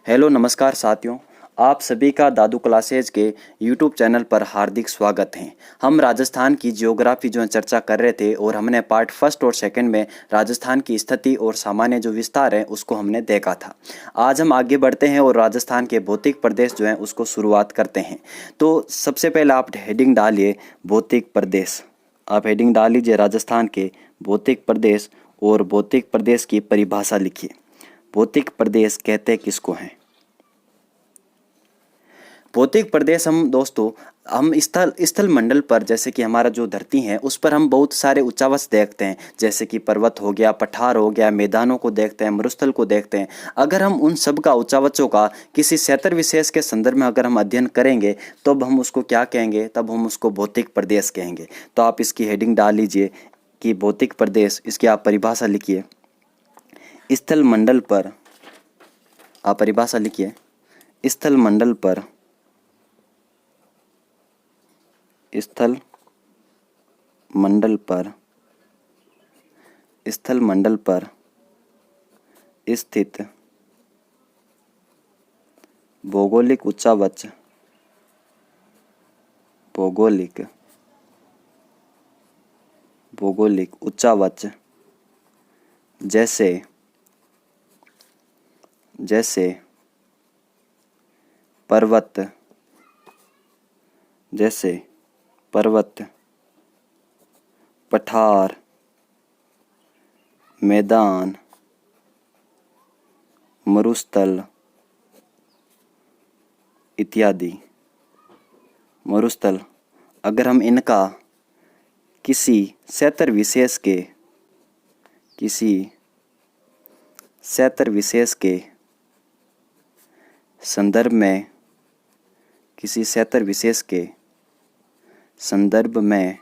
Hello नमस्कार साथियों, आप सभी का दादू क्लासेज के यूट्यूब चैनल पर हार्दिक स्वागत है। हम राजस्थान की जियोग्राफी जो है चर्चा कर रहे थे और हमने पार्ट फर्स्ट और सेकंड में राजस्थान की स्थिति और सामान्य जो विस्तार है उसको हमने देखा था। आज हम आगे बढ़ते हैं और राजस्थान के भौतिक प्रदेश जो हैं उसको शुरुआत करते हैं। तो सबसे पहले आप हेडिंग डालिए भौतिक प्रदेश। आप हेडिंग डाल लीजिए राजस्थान के भौतिक प्रदेश और भौतिक प्रदेश की परिभाषा लिखिए। भौतिक प्रदेश कहते किसको हैं? भौतिक प्रदेश हम स्थल मंडल पर, जैसे कि हमारा जो धरती है उस पर हम बहुत सारे उच्चावच देखते हैं, जैसे कि पर्वत हो गया, पठार हो गया, मैदानों को देखते हैं, मरुस्थल को देखते हैं। अगर हम उन सब का उच्चावचों का किसी क्षेत्र विशेष के संदर्भ में अगर हम अध्ययन करेंगे तब हम उसको क्या कहेंगे? तब हम उसको भौतिक प्रदेश कहेंगे। तो आप इसकी हेडिंग डाल लीजिए कि भौतिक प्रदेश, इसकी आप परिभाषा लिखिए। स्थल मंडल पर, आप परिभाषा लिखिए, स्थल मंडल पर, स्थल मंडल पर, स्थल मंडल पर स्थित भौगोलिक उच्चावच, भौगोलिक उच्चावच जैसे पर्वत, पठार, मैदान, मरुस्थल इत्यादि। मरुस्थल, अगर हम इनका किसी क्षेत्र विशेष के संदर्भ में, किसी क्षेत्र विशेष के संदर्भ में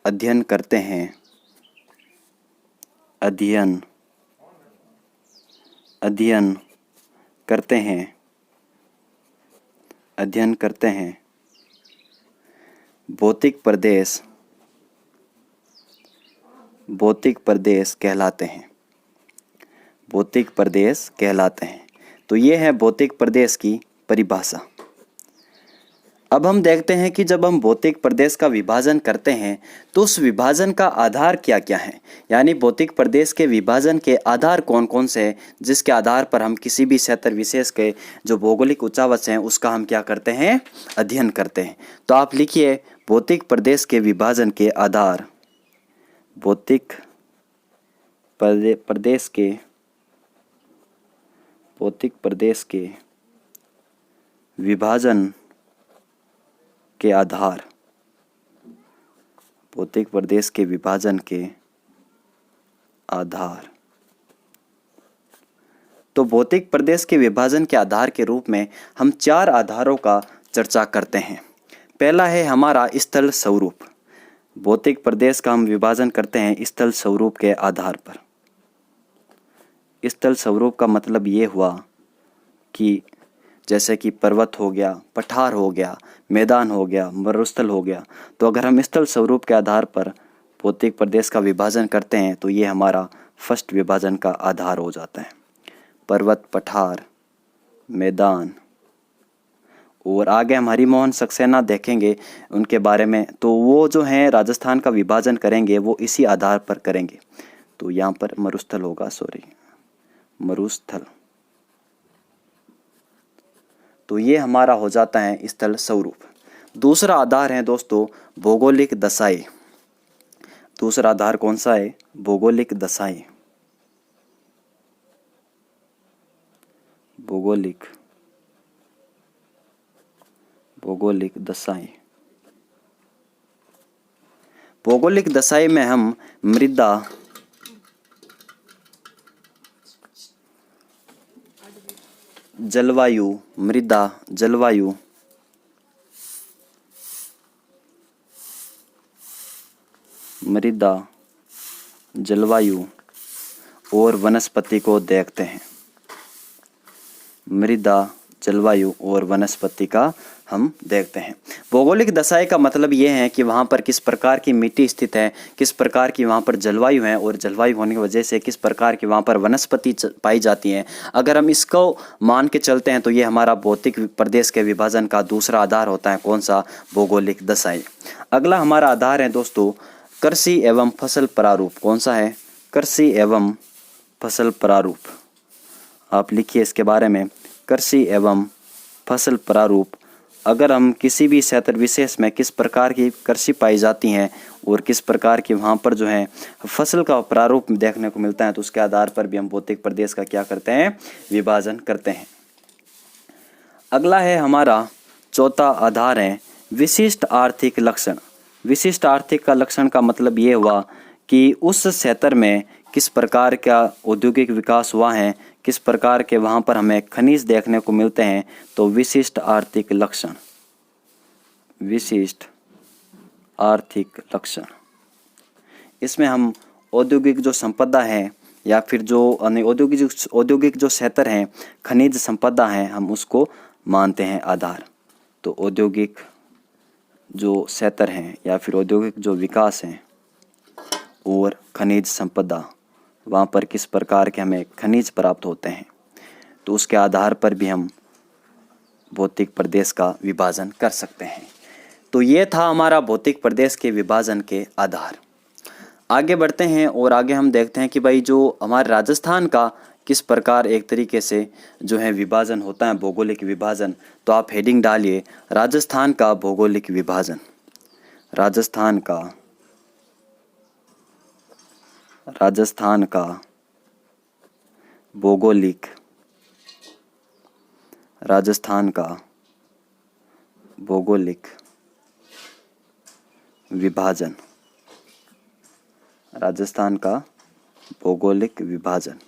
अध्ययन करते हैं, अध्ययन करते हैं भौतिक प्रदेश कहलाते हैं। भौतिक प्रदेश कहलाते हैं। तो ये है भौतिक प्रदेश की परिभाषा। अब हम देखते हैं कि जब हम भौतिक प्रदेश का विभाजन करते हैं तो उस विभाजन का आधार क्या क्या है, यानी भौतिक प्रदेश के विभाजन के आधार कौन कौन से हैं, जिसके आधार पर हम किसी भी क्षेत्र विशेष के जो भौगोलिक उच्चावच हैं उसका हम क्या करते हैं? अध्ययन करते हैं। तो आप लिखिए भौतिक प्रदेश के विभाजन के आधार, भौतिक प्रदेश के विभाजन के आधार, भौतिक प्रदेश के विभाजन के आधार। तो भौतिक प्रदेश के विभाजन के आधार के रूप में हम 4 आधारों का चर्चा करते हैं। पहला है हमारा स्थल स्वरूप। भौतिक प्रदेश का हम विभाजन करते हैं स्थल स्वरूप के आधार पर। स्थल स्वरूप का मतलब ये हुआ कि जैसे कि पर्वत हो गया, पठार हो गया, मैदान हो गया, मरुस्थल हो गया, तो अगर हम स्थल स्वरूप के आधार पर भौतिक प्रदेश का विभाजन करते हैं तो ये हमारा फर्स्ट विभाजन का आधार हो जाता है। पर्वत, पठार, मैदान। और आगे हम हरिमोहन सक्सेना देखेंगे उनके बारे में, तो वो जो हैं राजस्थान का विभाजन करेंगे वो इसी आधार पर करेंगे। तो यहाँ पर मरुस्थल होगा, मरुस्थल। तो ये हमारा हो जाता है स्थल स्वरूप। दूसरा आधार है दोस्तों भौगोलिक दशाएं। दूसरा आधार कौन सा है? भौगोलिक दशाएं। भौगोलिक दशाएं। भौगोलिक दशाएं में हम मृदा, जलवायु, और वनस्पति को देखते हैं। मृदा, जलवायु और वनस्पति का हम देखते हैं। भौगोलिक दशाएं का मतलब ये है कि वहाँ पर किस प्रकार की मिट्टी स्थित है, किस प्रकार की वहाँ पर जलवायु है, और जलवायु होने की वजह से किस प्रकार की वहाँ पर वनस्पति पाई जाती हैं। अगर हम इसको मान के चलते हैं तो ये हमारा भौतिक प्रदेश के विभाजन का दूसरा आधार होता है। कौन सा? भौगोलिक दशाएं। अगला हमारा आधार है दोस्तों कृषि एवं फसल प्रारूप। कौन सा है? कृषि एवं फसल प्रारूप। आप लिखिए इसके बारे में, कृषि एवं फसल प्रारूप। अगर हम किसी भी क्षेत्र विशेष में किस प्रकार की कृषि पाई जाती हैं और किस प्रकार की वहाँ पर जो है फसल का प्रारूप देखने को मिलता है, तो उसके आधार पर भी हम भौतिक प्रदेश का क्या करते हैं? विभाजन करते हैं। अगला है हमारा चौथा आधार है विशिष्ट आर्थिक लक्षण। विशिष्ट आर्थिक का लक्षण का मतलब ये हुआ कि उस क्षेत्र में किस प्रकार का औद्योगिक विकास हुआ है, किस प्रकार के वहाँ पर हमें खनिज देखने को मिलते हैं, तो विशिष्ट आर्थिक लक्षण। विशिष्ट आर्थिक लक्षण, इसमें हम औद्योगिक जो संपदा है या फिर जो औद्योगिक जो क्षेत्र हैं, खनिज संपदा है, हम उसको मानते हैं आधार। तो औद्योगिक जो क्षेत्र हैं या फिर औद्योगिक जो विकास हैं और खनिज संपदा, वहाँ पर किस प्रकार के हमें खनिज प्राप्त होते हैं, तो उसके आधार पर भी हम भौतिक प्रदेश का विभाजन कर सकते हैं। तो ये था हमारा भौतिक प्रदेश के विभाजन के आधार। आगे बढ़ते हैं और आगे हम देखते हैं कि भाई जो हमारे राजस्थान का किस प्रकार एक तरीके से जो है विभाजन होता है, भौगोलिक विभाजन। तो आप हेडिंग डालिए राजस्थान का भौगोलिक विभाजन। राजस्थान का भौगोलिक, राजस्थान का भौगोलिक विभाजन। राजस्थान का भौगोलिक विभाजन।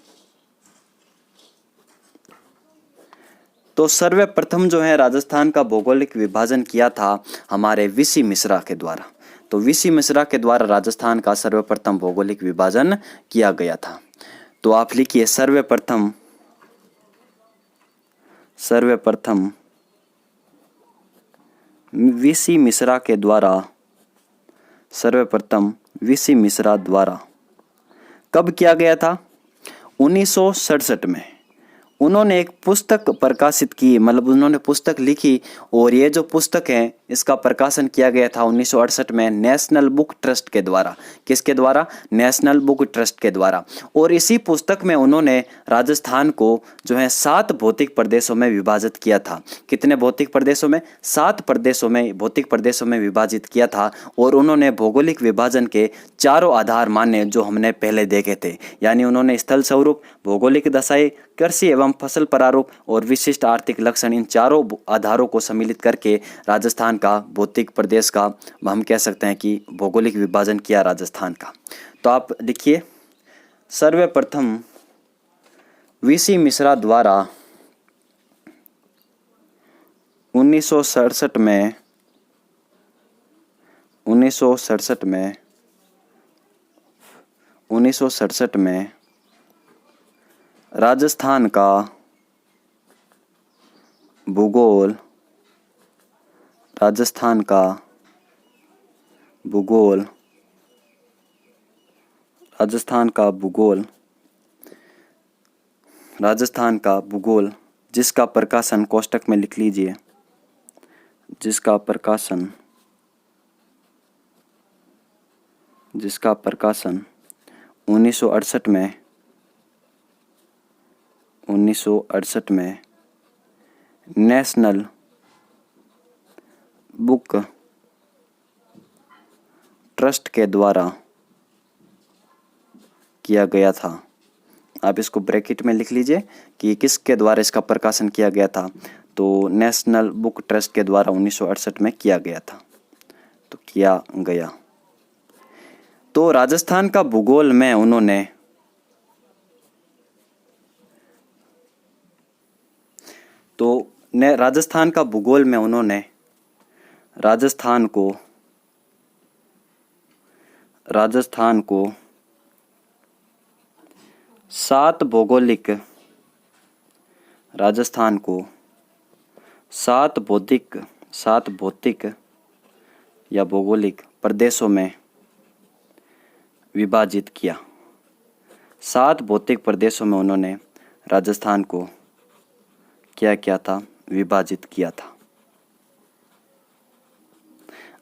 तो सर्वप्रथम जो है राजस्थान का भौगोलिक विभाजन किया था हमारे वीसी मिश्रा के द्वारा। तो वीसी मिश्रा के द्वारा राजस्थान का सर्वप्रथम भौगोलिक विभाजन किया गया था। तो आप लिखिए सर्वप्रथम वीसी मिश्रा के द्वारा, सर्वप्रथम वीसी मिश्रा द्वारा कब किया गया था? 1967 में उन्होंने एक पुस्तक प्रकाशित की, मतलब उन्होंने पुस्तक लिखी, और ये जो पुस्तक है इसका प्रकाशन किया गया था 1968 में नेशनल बुक ट्रस्ट के द्वारा। किसके द्वारा? नेशनल बुक ट्रस्ट के द्वारा। और इसी पुस्तक में उन्होंने राजस्थान को जो है 7 भौतिक प्रदेशों में विभाजित किया था। कितने भौतिक प्रदेशों में? 7 प्रदेशों में, भौतिक प्रदेशों में विभाजित किया था। और उन्होंने भौगोलिक विभाजन के चारों आधार माने जो हमने पहले देखे थे, यानी उन्होंने स्थल स्वरूप, भौगोलिक दशाएं, कृषि एवं फसल प्रारूप और विशिष्ट आर्थिक लक्षण, इन चारों आधारों को सम्मिलित करके राजस्थान का भौतिक प्रदेश का हम कह सकते हैं कि भौगोलिक विभाजन किया राजस्थान का। तो आप लिखिए सर्वप्रथम वीसी मिश्रा द्वारा 1967 में राजस्थान का भूगोल, राजस्थान का भूगोल, राजस्थान का भूगोल, राजस्थान का भूगोल, जिसका प्रकाशन कोष्टक में लिख लीजिए, जिसका प्रकाशन 1968 में नेशनल बुक ट्रस्ट के द्वारा किया गया था। आप इसको ब्रैकेट में लिख लीजिए कि किसके द्वारा इसका प्रकाशन किया गया था। तो नेशनल बुक ट्रस्ट के द्वारा 1968 में किया गया था। तो किया गया। तो राजस्थान का भूगोल में उन्होंने राजस्थान का भूगोल में उन्होंने राजस्थान को 7 भौगोलिक, राजस्थान को 7 7 भौतिक या भौगोलिक प्रदेशों में विभाजित किया। 7 भौतिक प्रदेशों में उन्होंने राजस्थान को क्या किया था? विभाजित किया था।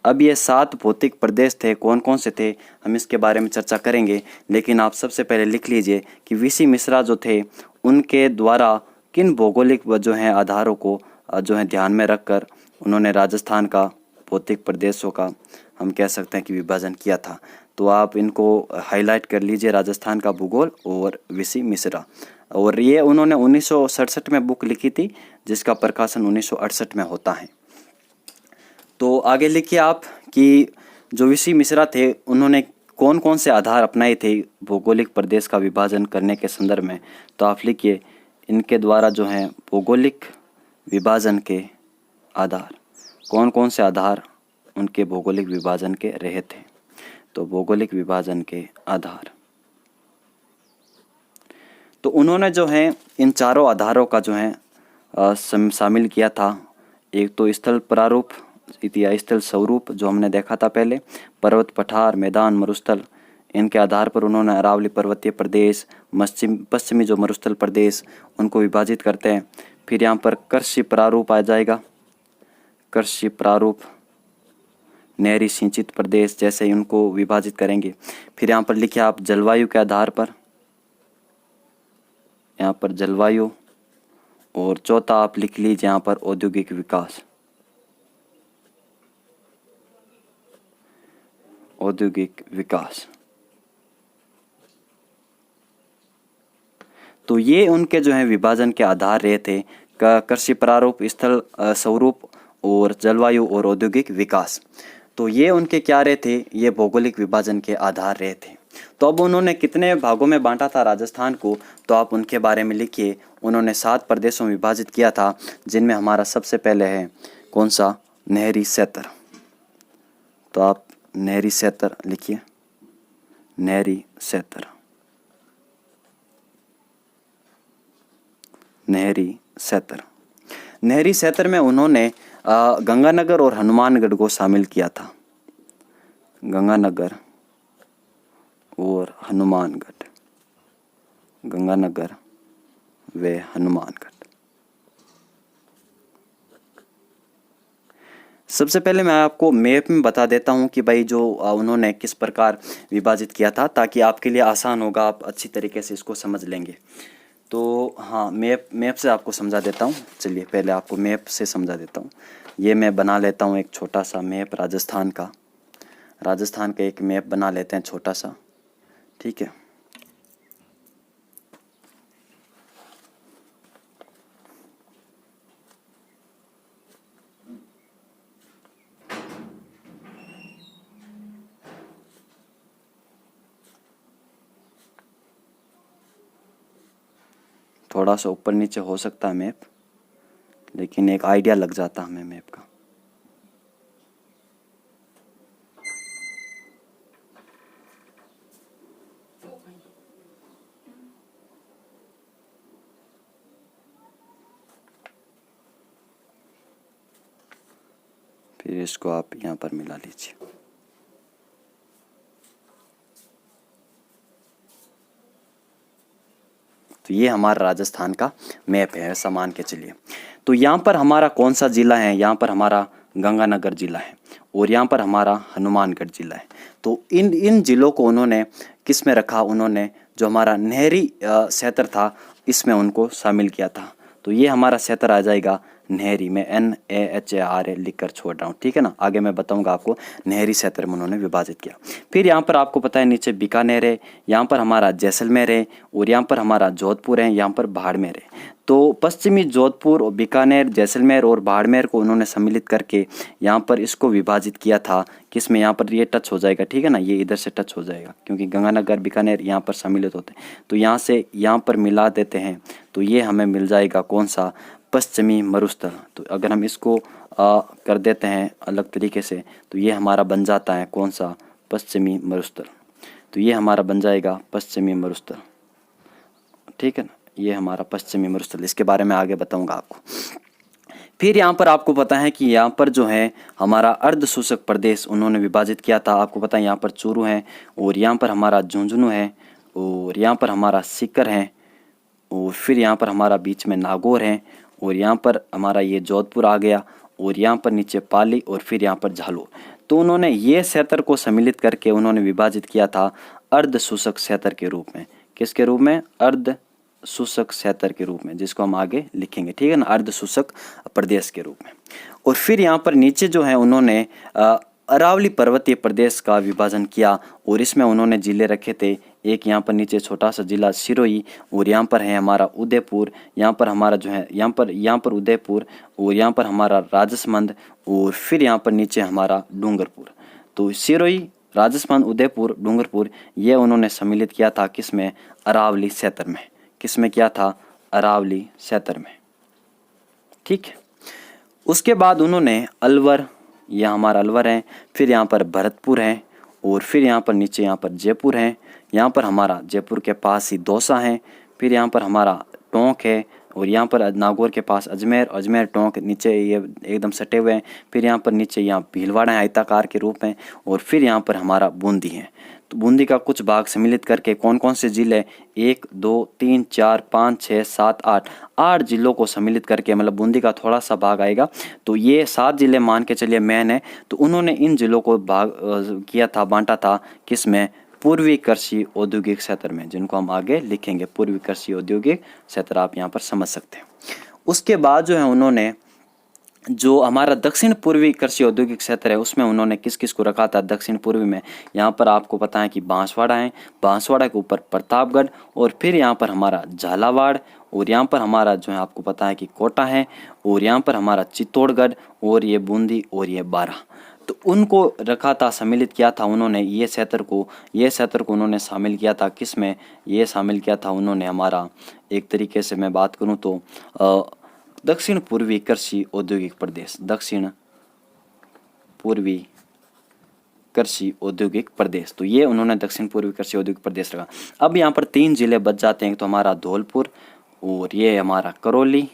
अब ये 7 भौतिक प्रदेश थे, कौन कौन से थे, हम इसके बारे में चर्चा करेंगे। लेकिन आप सबसे पहले लिख लीजिए कि वीसी मिश्रा जो थे उनके द्वारा किन भौगोलिक जो हैं आधारों को जो है ध्यान में रखकर उन्होंने राजस्थान का भौतिक प्रदेशों का हम कह सकते हैं कि विभाजन किया था। तो आप इनको हाईलाइट कर लीजिए, राजस्थान का भूगोल और वीसी मिश्रा। और ये उन्होंने 1967 में बुक लिखी थी जिसका प्रकाशन 1968 में होता है। तो आगे लिखिए आप कि जो वीसी मिश्रा थे उन्होंने कौन कौन से आधार अपनाए थे भौगोलिक प्रदेश का विभाजन करने के संदर्भ में। तो आप लिखिए इनके द्वारा जो हैं भौगोलिक विभाजन के आधार, कौन कौन से आधार उनके भौगोलिक विभाजन के रहे थे। तो भौगोलिक विभाजन के आधार, तो उन्होंने जो है इन चारों आधारों का जो है शामिल किया था। एक तो स्थल प्रारूप या स्थल स्वरूप जो हमने देखा था पहले, पर्वत, पठार, मैदान, मरुस्थल, इनके आधार पर उन्होंने अरावली पर्वतीय प्रदेश, पश्चिमी जो मरुस्थल प्रदेश उनको विभाजित करते हैं। फिर यहाँ पर कृषि प्रारूप आ जाएगा, कृषि प्रारूप, नहरी सिंचित प्रदेश जैसे ही उनको विभाजित करेंगे। फिर यहाँ पर लिखिए आप जलवायु के आधार पर, यहाँ पर जलवायु। और चौथा आप लिख लीजिए यहाँ पर औद्योगिक विकास, औद्योगिक विकास। तो ये उनके जो है विभाजन के आधार रहे थे, कृषि प्रारूप, स्थल स्वरूप और जलवायु और औद्योगिक विकास। तो ये उनके क्या रहे थे? ये भौगोलिक विभाजन के आधार रहे थे। तो अब उन्होंने कितने भागों में बांटा था राजस्थान को? तो आप उनके बारे में लिखिए। उन्होंने 7 प्रदेशों में विभाजित किया था, जिनमें हमारा सबसे पहले है कौन सा? नहरी क्षेत्र। तो आप नहरी क्षेत्र लिखिए, नहरी क्षेत्र, नहरी क्षेत्र। नहरी क्षेत्र में उन्होंने गंगानगर और हनुमानगढ़ को शामिल किया था, गंगानगर और हनुमानगढ़, गंगानगर व हनुमानगढ़। सबसे पहले मैं आपको मैप में बता देता हूं कि भाई जो उन्होंने किस प्रकार विभाजित किया था, ताकि आपके लिए आसान होगा, आप अच्छी तरीके से इसको समझ लेंगे। तो हाँ, मैप से आपको समझा देता हूँ। चलिए पहले आपको मैप से समझा देता हूँ। ये मैं बना लेता हूँ एक छोटा सा मैप राजस्थान का, राजस्थान का एक मैप बना लेते हैं छोटा सा, ठीक है। थोड़ा सा ऊपर नीचे हो सकता है मैप, लेकिन एक आइडिया लग जाता हमें मैप का। फिर इसको आप यहाँ पर मिला लीजिए। तो ये हमारा राजस्थान का मैप है, ऐसा मान के चलिए। तो यहाँ पर हमारा कौन सा जिला है? यहाँ पर हमारा गंगानगर जिला है और यहाँ पर हमारा हनुमानगढ़ जिला है। तो इन जिलों को उन्होंने किस में रखा? उन्होंने जो हमारा नहरी क्षेत्र था इसमें उनको शामिल किया था। तो ये हमारा क्षेत्र आ जाएगा नहरी में, NAHAR लिख कर छोड़ रहा हूँ, ठीक है ना। आगे मैं बताऊंगा आपको। नहरी क्षेत्र में उन्होंने विभाजित किया। फिर यहाँ पर आपको पता है नीचे बीकानेर है, यहाँ पर हमारा जैसलमेर है और यहाँ पर हमारा जोधपुर है, यहाँ पर बाड़मेर है। तो पश्चिमी जोधपुर और बीकानेर, जैसलमेर और बाड़मेर को उन्होंने सम्मिलित करके यहाँ पर इसको विभाजित किया था। किसमें? यहाँ पर ये टच हो जाएगा, ठीक है ना, ये इधर से टच हो जाएगा क्योंकि गंगानगर, बीकानेर यहाँ पर सम्मिलित होते हैं। तो यहाँ से यहाँ पर मिला देते हैं, तो ये हमें मिल जाएगा कौन सा? पश्चिमी मरुस्थल। तो अगर हम इसको कर देते हैं अलग तरीके से, तो ये हमारा बन जाता है कौन सा? पश्चिमी मरुस्थल। तो ये हमारा बन जाएगा पश्चिमी मरुस्थल, ठीक है ना, ये हमारा पश्चिमी मरुस्थल। इसके बारे में आगे बताऊंगा आपको। फिर यहाँ पर आपको पता है कि यहाँ पर जो है हमारा अर्ध शुष्क प्रदेश उन्होंने विभाजित किया था। आपको पता है यहाँ पर चूरू है, और यहाँ पर हमारा झुंझुनू है, और यहाँ पर हमारा सीकर है, और फिर यहाँ पर हमारा बीच में नागौर है, और यहाँ पर हमारा ये जोधपुर आ गया, और यहाँ पर नीचे पाली, और फिर यहाँ पर झालोर। तो उन्होंने ये क्षेत्र को सम्मिलित करके उन्होंने विभाजित किया था अर्ध शुष्क क्षेत्र के रूप में। किसके रूप में? अर्ध शुष्क क्षेत्र के रूप में, जिसको हम आगे लिखेंगे, ठीक है ना, अर्ध शुष्क प्रदेश के रूप में। और फिर यहाँ पर नीचे जो है उन्होंने अरावली पर्वतीय प्रदेश का विभाजन किया, और इसमें उन्होंने जिले रखे थे। एक यहाँ पर नीचे छोटा सा जिला सिरोही, और यहाँ पर है हमारा उदयपुर, यहाँ पर हमारा जो है यहाँ पर उदयपुर, और यहाँ पर हमारा राजसमंद, और फिर यहाँ पर नीचे हमारा डूंगरपुर। तो सिरोही, राजसमंद, उदयपुर, डूंगरपुर ये उन्होंने सम्मिलित किया था किसमें? अरावली क्षेत्र में। किसमें किया था? अरावली क्षेत्र में, ठीक है। उसके बाद उन्होंने अलवर, यह हमारा अलवर है, फिर यहाँ पर भरतपुर है, और फिर यहाँ पर नीचे यहाँ पर जयपुर है, यहाँ पर हमारा जयपुर के पास ही दौसा है, फिर यहाँ पर हमारा टोंक है, और यहाँ पर नागौर के पास अजमेर, अजमेर टोंक नीचे ये एकदम सटे हुए हैं, फिर यहाँ पर नीचे यहाँ भीलवाड़ा है आयताकार के रूप में, और फिर यहाँ पर हमारा बूंदी है। तो बूंदी का कुछ भाग सम्मिलित करके कौन कौन से जिले? 1 2 3 4 5 6 7 8 जिलों को सम्मिलित करके, मतलब बूंदी का थोड़ा सा भाग आएगा, तो ये 7 जिले मान के चलिए मेन है। तो उन्होंने इन जिलों को भाग किया था, बांटा था किसमें? पूर्वी कृषि औद्योगिक क्षेत्र में, जिनको हम आगे लिखेंगे पूर्वी कृषि औद्योगिक क्षेत्र, आप यहाँ पर समझ सकते हैं। उसके बाद जो है उन्होंने जो हमारा दक्षिण पूर्वी कृषि औद्योगिक क्षेत्र है उसमें उन्होंने किस किस को रखा था? दक्षिण पूर्वी में यहाँ पर आपको पता है कि बांसवाड़ा है, बांसवाड़ा के ऊपर प्रतापगढ़, और फिर यहाँ पर हमारा झालावाड़, और यहाँ पर हमारा जो है आपको पता है कि कोटा है, और यहाँ पर हमारा चित्तौड़गढ़, और ये बूंदी, और ये बारा। तो उनको रखा था, सम्मिलित किया था उन्होंने ये क्षेत्र को उन्होंने शामिल किया था किसमें? ये शामिल किया था उन्होंने हमारा, एक तरीके से मैं बात करूँ तो दक्षिण पूर्वी कृषि औद्योगिक प्रदेश, दक्षिण पूर्वी कृषि औद्योगिक प्रदेश। तो ये उन्होंने दक्षिण पूर्वी कृषि औद्योगिक प्रदेश रखा। अब यहाँ पर 3 जिले बच जाते हैं, तो हमारा धौलपुर, और ये हमारा करौली,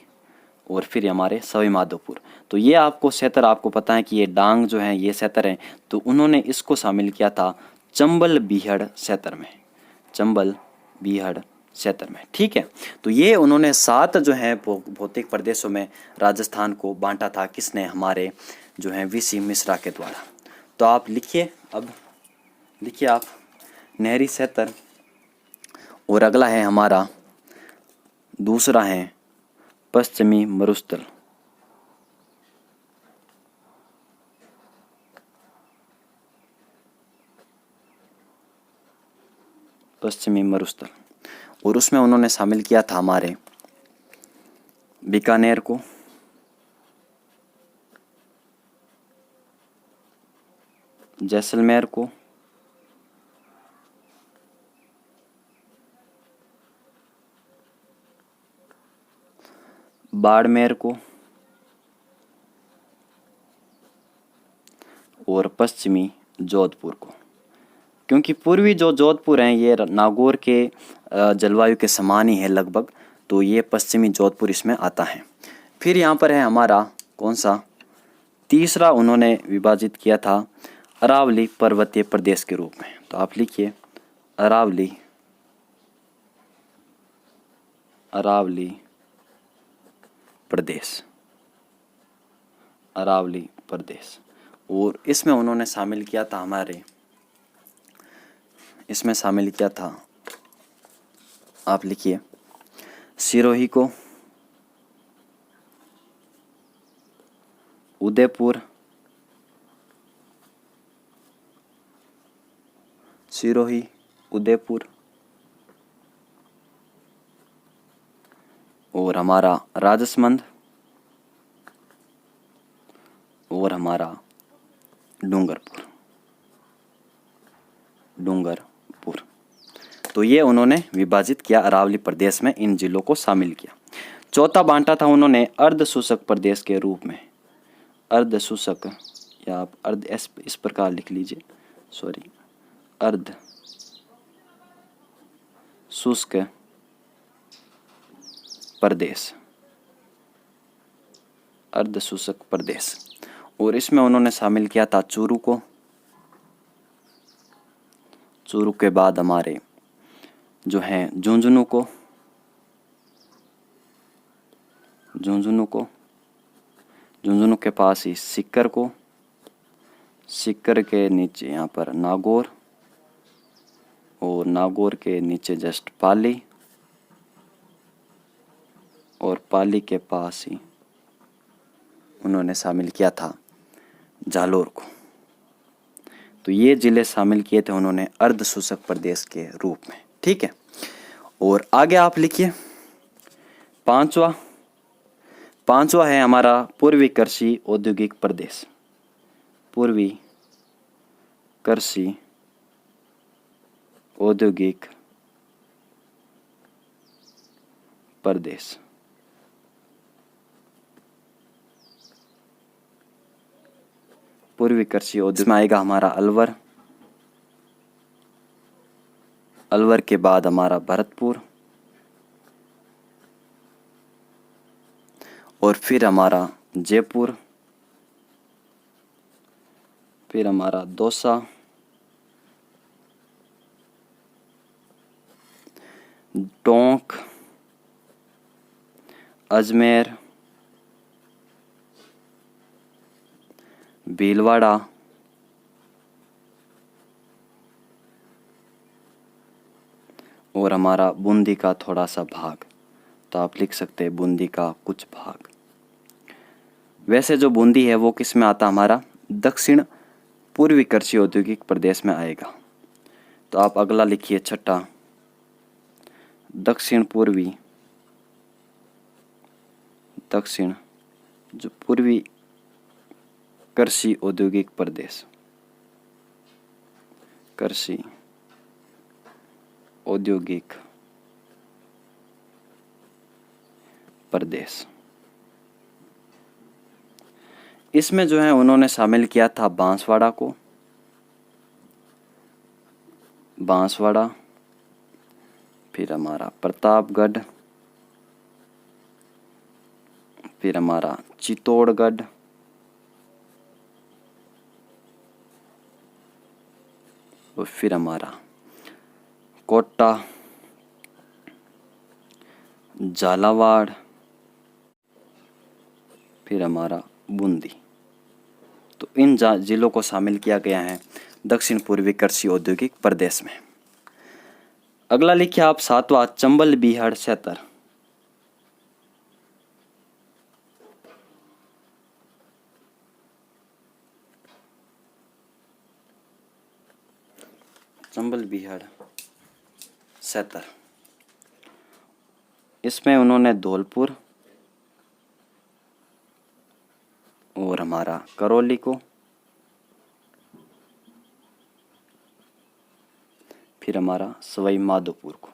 और फिर हमारे सवाई माधोपुर। तो ये आपको क्षेत्र आपको पता है कि ये डांग जो है ये क्षेत्र है, तो उन्होंने इसको शामिल किया था चंबल बीहड़ क्षेत्र में, चंबल बीहड़ क्षेत्र में, ठीक है। तो ये उन्होंने 7 जो है भौतिक प्रदेशों में राजस्थान को बांटा था, किसने? हमारे जो है वीसी मिश्रा के द्वारा। तो आप लिखिए, अब लिखिए आप नहरी क्षेत्र, और अगला है हमारा दूसरा है पश्चिमी मरुस्थल, पश्चिमी मरुस्थल, और उसमें उन्होंने शामिल किया था हमारे बीकानेर को, जैसलमेर को, बाड़मेर को, और पश्चिमी जोधपुर को। क्योंकि पूर्वी जो जोधपुर हैं ये नागौर के जलवायु के समान ही है लगभग, तो ये पश्चिमी जोधपुर इसमें आता है। फिर यहाँ पर है हमारा कौन सा? तीसरा उन्होंने विभाजित किया था अरावली पर्वतीय प्रदेश के रूप में। तो आप लिखिए अरावली, अरावली प्रदेश, अरावली प्रदेश। और इसमें उन्होंने शामिल किया था हमारे, इसमें शामिल किया था, आप लिखिए सिरोही को, उदयपुर, सिरोही, उदयपुर, और हमारा राजसमंद, और हमारा डूंगरपुर, डूंगरपुर। तो ये उन्होंने विभाजित किया अरावली प्रदेश में, इन जिलों को शामिल किया। चौथा बांटा था उन्होंने अर्ध शुष्क प्रदेश के रूप में, अर्ध शुष्क, या आप अर्ध इस प्रकार लिख लीजिए, सॉरी, अर्ध शुष्क प्रदेश, अर्धशूषक प्रदेश। और इसमें उन्होंने शामिल किया था चूरू को। चूरू के बाद हमारे जो हैं झुंझुनू को, झुंझुनू के पास ही सीकर को, सीकर के नीचे यहाँ पर नागौर, और नागौर के नीचे जस्ट पाली, और पाली के पास ही उन्होंने शामिल किया था जालोर को। तो ये जिले शामिल किए थे उन्होंने अर्धशूषक प्रदेश के रूप में। ठीक है, और आगे आप लिखिए पांचवा है हमारा पूर्वी कृषि औद्योगिक प्रदेश। पूर्वी कृषि औद्योगिक प्रदेश। पूर्वी कृषि उद्योग में आएगा हमारा अलवर, अलवर के बाद हमारा भरतपुर, और फिर हमारा जयपुर, फिर हमारा दौसा, टोंक, अजमेर, भीलवाड़ा, और हमारा बूंदी का थोड़ा सा भाग। तो आप लिख सकते हैं बूंदी का कुछ भाग। वैसे जो बूंदी है वो किस में आता, हमारा दक्षिण पूर्वी कृषि औद्योगिक प्रदेश में आएगा। तो आप अगला लिखिए छठा, दक्षिण जो पूर्वी कृषि औद्योगिक प्रदेश, कृषि औद्योगिक प्रदेश। इसमें जो है उन्होंने शामिल किया था बांसवाड़ा को, बांसवाड़ा, फिर हमारा प्रतापगढ़, फिर हमारा चित्तौड़गढ़, और फिर हमारा कोटा, झालावाड़, फिर हमारा बूंदी। तो इन जिलों को शामिल किया गया है दक्षिण पूर्वी कृषि औद्योगिक प्रदेश में। अगला लिखिए आप सातवां, चंबल बीहड़ सैतर। चंबल बीहड़ सैतर, इसमें उन्होंने धौलपुर और हमारा करौली को, फिर हमारा सवाई माधोपुर को,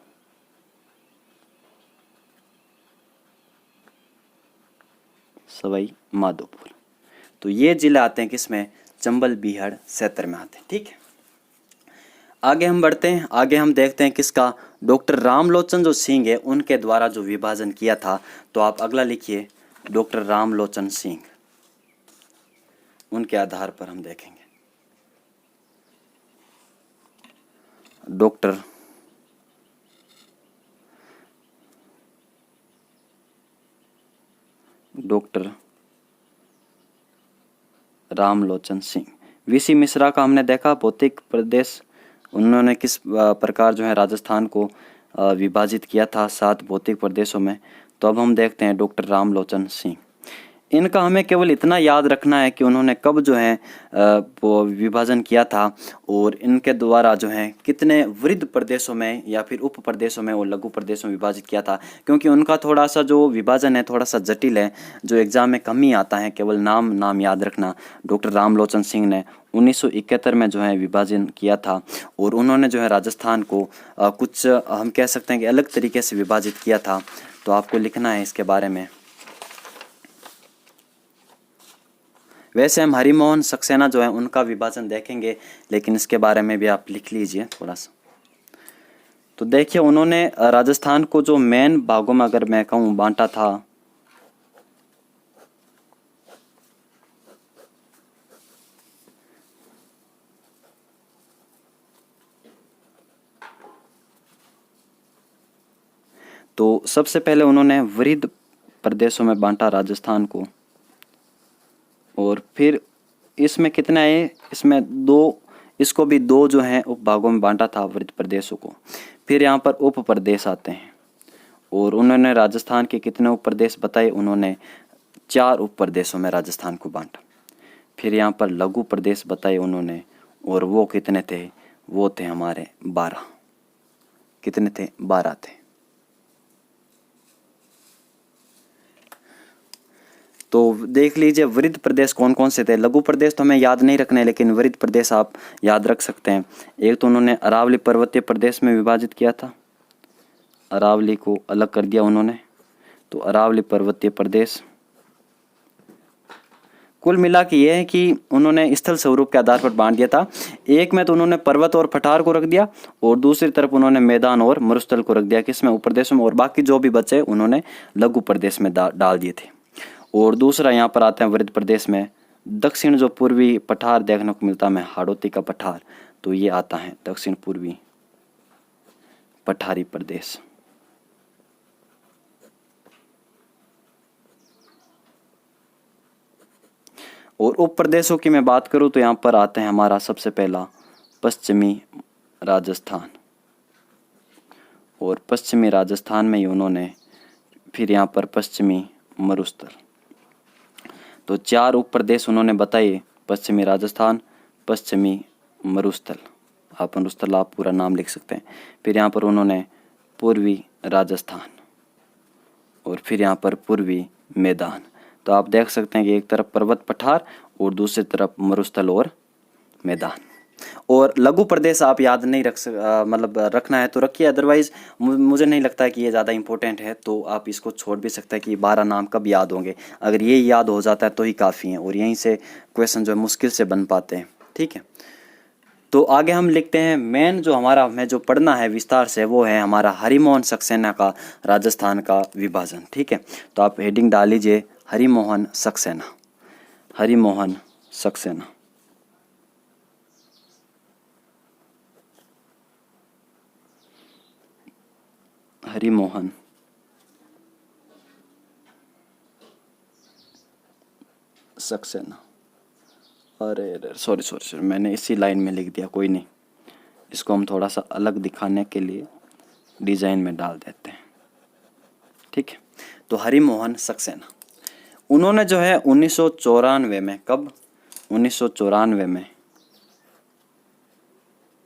सवाई माधोपुर। तो ये जिले आते हैं किसमें, चंबल बीहड़ सैतर में आते हैं। ठीक है, आगे हम बढ़ते हैं। आगे हम देखते हैं किसका, डॉक्टर रामलोचन जो सिंह है उनके द्वारा जो विभाजन किया था। तो आप अगला लिखिए डॉक्टर रामलोचन सिंह, उनके आधार पर हम देखेंगे। डॉक्टर रामलोचन सिंह। वीसी मिश्रा का हमने देखा भौतिक प्रदेश, उन्होंने किस प्रकार जो है राजस्थान को विभाजित किया था 7 भौतिक प्रदेशों में। तो अब हम देखते हैं डॉक्टर रामलोचन सिंह। इनका हमें केवल इतना याद रखना है कि उन्होंने कब जो है वो विभाजन किया था, और इनके द्वारा जो है कितने वृहद प्रदेशों में या फिर उप प्रदेशों में और लघु प्रदेशों में विभाजित किया था। क्योंकि उनका थोड़ा सा जो विभाजन है थोड़ा सा जटिल है, जो एग्जाम में कम ही आता है, केवल नाम याद रखना। डॉक्टर रामलोचन सिंह ने 1971 में जो है विभाजन किया था, और उन्होंने जो है राजस्थान को कुछ हम कह सकते हैं कि अलग तरीके से विभाजित किया था। तो आपको लिखना है इसके बारे में। वैसे हम हरिमोहन सक्सेना जो है उनका विभाजन देखेंगे, लेकिन इसके बारे में भी आप लिख लीजिए थोड़ा सा। तो देखिए उन्होंने राजस्थान को जो मेन भागों में अगर मैं कहूँ बांटा था, तो सबसे पहले उन्होंने वृहद प्रदेशों में बांटा राजस्थान को, और फिर इसमें कितना है, इसमें दो, इसको भी दो जो हैं उपभागों में बांटा था वृहद प्रदेशों को। फिर यहाँ पर उप प्रदेश आते हैं, और उन्होंने राजस्थान के कितने उप प्रदेश बताए, उन्होंने 4 उप प्रदेशों में राजस्थान को बांटा। फिर यहाँ पर लघु प्रदेश बताए उन्होंने, और वो कितने थे, वो थे हमारे 12। कितने थे, 12 थे। तो देख लीजिए वृहद प्रदेश कौन कौन से थे। लघु प्रदेश तो हमें याद नहीं रखने, लेकिन वृहद प्रदेश आप याद रख सकते हैं। एक तो उन्होंने अरावली पर्वतीय प्रदेश में विभाजित किया था, अरावली को अलग कर दिया उन्होंने, तो अरावली पर्वतीय प्रदेश। कुल मिला के ये है कि उन्होंने स्थल स्वरूप के आधार पर बांट दिया था। एक में तो उन्होंने पर्वत और पठार को रख दिया, और दूसरी तरफ उन्होंने मैदान और मरुस्थल को रख दिया किसमें, उपप्रदेशों में, और बाकी जो भी बचे उन्होंने लघु प्रदेश में डाल दिए थे। और दूसरा यहाँ पर आते हैं वृहद प्रदेश में दक्षिण जो पूर्वी पठार देखने को मिलता है, हाड़ौती का पठार, तो ये आता है दक्षिण पूर्वी पठारी प्रदेश। और उप प्रदेशों की मैं बात करूं तो यहाँ पर आते हैं हमारा सबसे पहला पश्चिमी राजस्थान, और पश्चिमी राजस्थान में ही उन्होंने फिर यहाँ पर पश्चिमी मरुस्थल, तो 4 उप प्रदेश उन्होंने बताए, पश्चिमी राजस्थान, पश्चिमी मरुस्थल, आप मरुस्थल आप पूरा नाम लिख सकते हैं। फिर यहाँ पर उन्होंने पूर्वी राजस्थान, और फिर यहाँ पर पूर्वी मैदान। तो आप देख सकते हैं कि एक तरफ पर्वत पठार और दूसरी तरफ मरुस्थल और मैदान। और लघु प्रदेश आप याद नहीं मतलब रखना है तो रखिए, अदरवाइज मुझे नहीं लगता है कि ये ज़्यादा इंपॉर्टेंट है, तो आप इसको छोड़ भी सकते हैं कि 12 नाम कब याद होंगे। अगर ये याद हो जाता है तो ही काफ़ी है, और यहीं से क्वेश्चन जो है मुश्किल से बन पाते हैं। ठीक है, तो आगे हम लिखते हैं मेन जो हमारा हमें जो पढ़ना है विस्तार से, वो है हमारा हरिमोहन सक्सेना का राजस्थान का विभाजन। ठीक है, तो आप हेडिंग डाल लीजिए हरिमोहन सक्सेना, हरिमोहन सक्सेना। हरिमोहन सक्सेना, अरे सॉरी मैंने इसी लाइन में लिख दिया, कोई नहीं, इसको हम थोड़ा सा अलग दिखाने के लिए डिजाइन में डाल देते हैं। ठीक है, तो हरिमोहन सक्सेना उन्होंने जो है 1994 में, कब, 1994 में,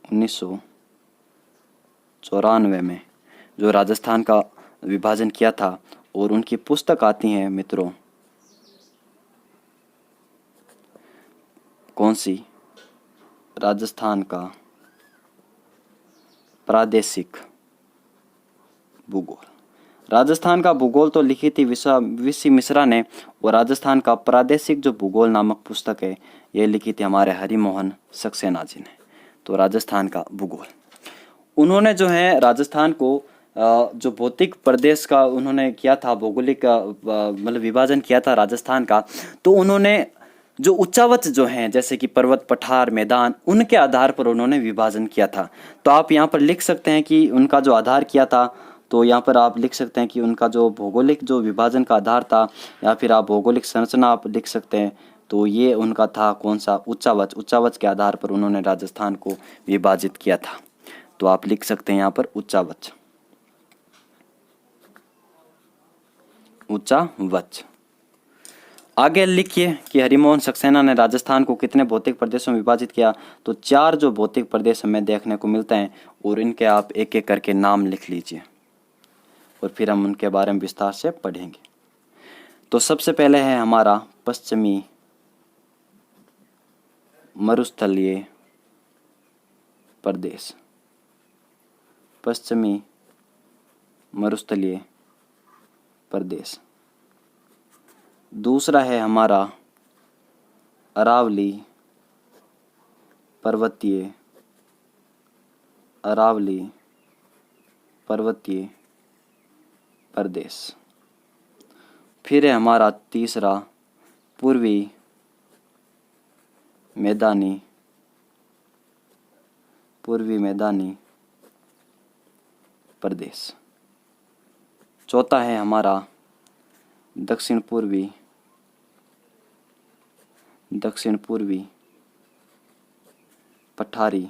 1994 में जो राजस्थान का विभाजन किया था, और उनकी पुस्तक आती है मित्रों, कौन सी, राजस्थान का प्रादेशिक भूगोल। राजस्थान का भूगोल तो लिखी थी वीसी मिश्रा ने, और राजस्थान का प्रादेशिक जो भूगोल नामक पुस्तक है ये लिखी थी हमारे हरिमोहन सक्सेना जी ने। तो राजस्थान का भूगोल, उन्होंने जो है राजस्थान को जो भौतिक प्रदेश का उन्होंने किया था, भौगोलिक मतलब विभाजन किया था राजस्थान का, तो उन्होंने जो उच्चावच जो हैं जैसे कि पर्वत पठार मैदान, उनके आधार पर उन्होंने विभाजन किया था। तो आप यहाँ पर लिख सकते हैं कि उनका जो आधार किया था, तो यहाँ पर आप लिख सकते हैं कि उनका जो भौगोलिक जो विभाजन का आधार था, या फिर आप भौगोलिक संरचना आप लिख सकते हैं, तो ये उनका था कौन सा, उच्चावच। उच्चावच के आधार पर उन्होंने राजस्थान को विभाजित किया था। तो आप लिख सकते हैं यहाँ पर उच्चावच, उच्चावच। आगे लिखिए कि हरिमोहन सक्सेना ने राजस्थान को कितने भौतिक प्रदेशों में विभाजित किया। तो 4 जो भौतिक प्रदेश हमें देखने को मिलते हैं, और इनके आप एक एक करके नाम लिख लीजिए, और फिर हम उनके बारे में विस्तार से पढ़ेंगे। तो सबसे पहले है हमारा पश्चिमी मरुस्थलीय प्रदेश, पश्चिमी मरुस्थलीय प्रदेश। दूसरा है हमारा अरावली पर्वतीय, अरावली पर्वतीय प्रदेश। फिर है हमारा तीसरा पूर्वी मैदानी, पूर्वी मैदानी प्रदेश। चौथा है हमारा दक्षिण पूर्वी पठारी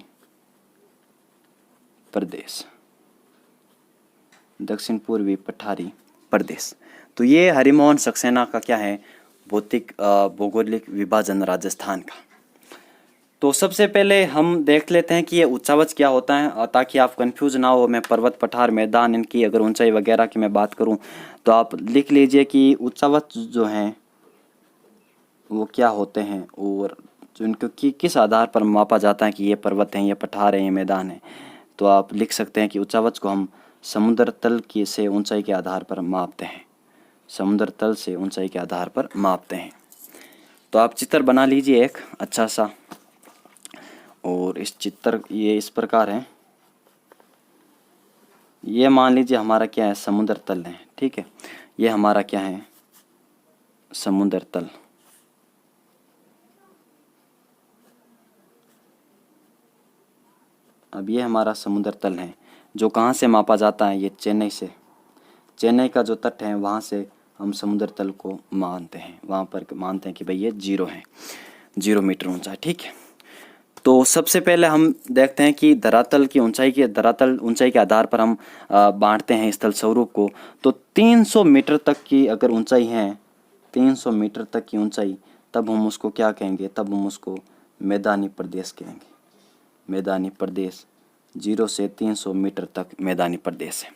प्रदेश, दक्षिण पूर्वी पठारी प्रदेश। तो ये हरिमोहन सक्सेना का क्या है, भौगोलिक विभाजन राजस्थान का। तो सबसे पहले हम देख लेते हैं कि ये उच्चावच क्या होता है, ताकि आप कंफ्यूज ना हो। मैं पर्वत, पठार, मैदान, इनकी अगर ऊंचाई वगैरह की मैं बात करूं तो आप लिख लीजिए कि उच्चावच जो हैं वो क्या होते हैं और जो इनको किस आधार पर मापा जाता है कि ये पर्वत हैं, ये पठार हैं, ये मैदान है। तो आप लिख सकते हैं कि उच्चावच को हम समुद्र तल की से ऊंचाई के आधार पर मापते हैं, समुद्र तल से ऊंचाई के आधार पर मापते हैं। तो आप चित्र बना लीजिए एक अच्छा सा, और इस चित्र ये इस प्रकार है। ये मान लीजिए हमारा क्या है, समुद्र तल है, ठीक है। ये हमारा क्या है, समुद्र तल। अब ये हमारा समुद्र तल है, जो कहाँ से मापा जाता है, ये चेन्नई से। चेन्नई का जो तट है वहाँ से हम समुद्र तल को मानते हैं, वहाँ पर मानते हैं कि भाई ये 0 है, 0 मीटर ऊंचा, ठीक है। तो सबसे पहले हम देखते हैं कि धरातल ऊंचाई के आधार पर हम बांटते हैं स्थल स्वरूप को। तो 300 मीटर तक की अगर ऊंचाई है, 300 मीटर तक की ऊंचाई, तब हम उसको क्या कहेंगे, तब हम उसको मैदानी प्रदेश कहेंगे। मैदानी प्रदेश 0 से 300 मीटर तक मैदानी प्रदेश है।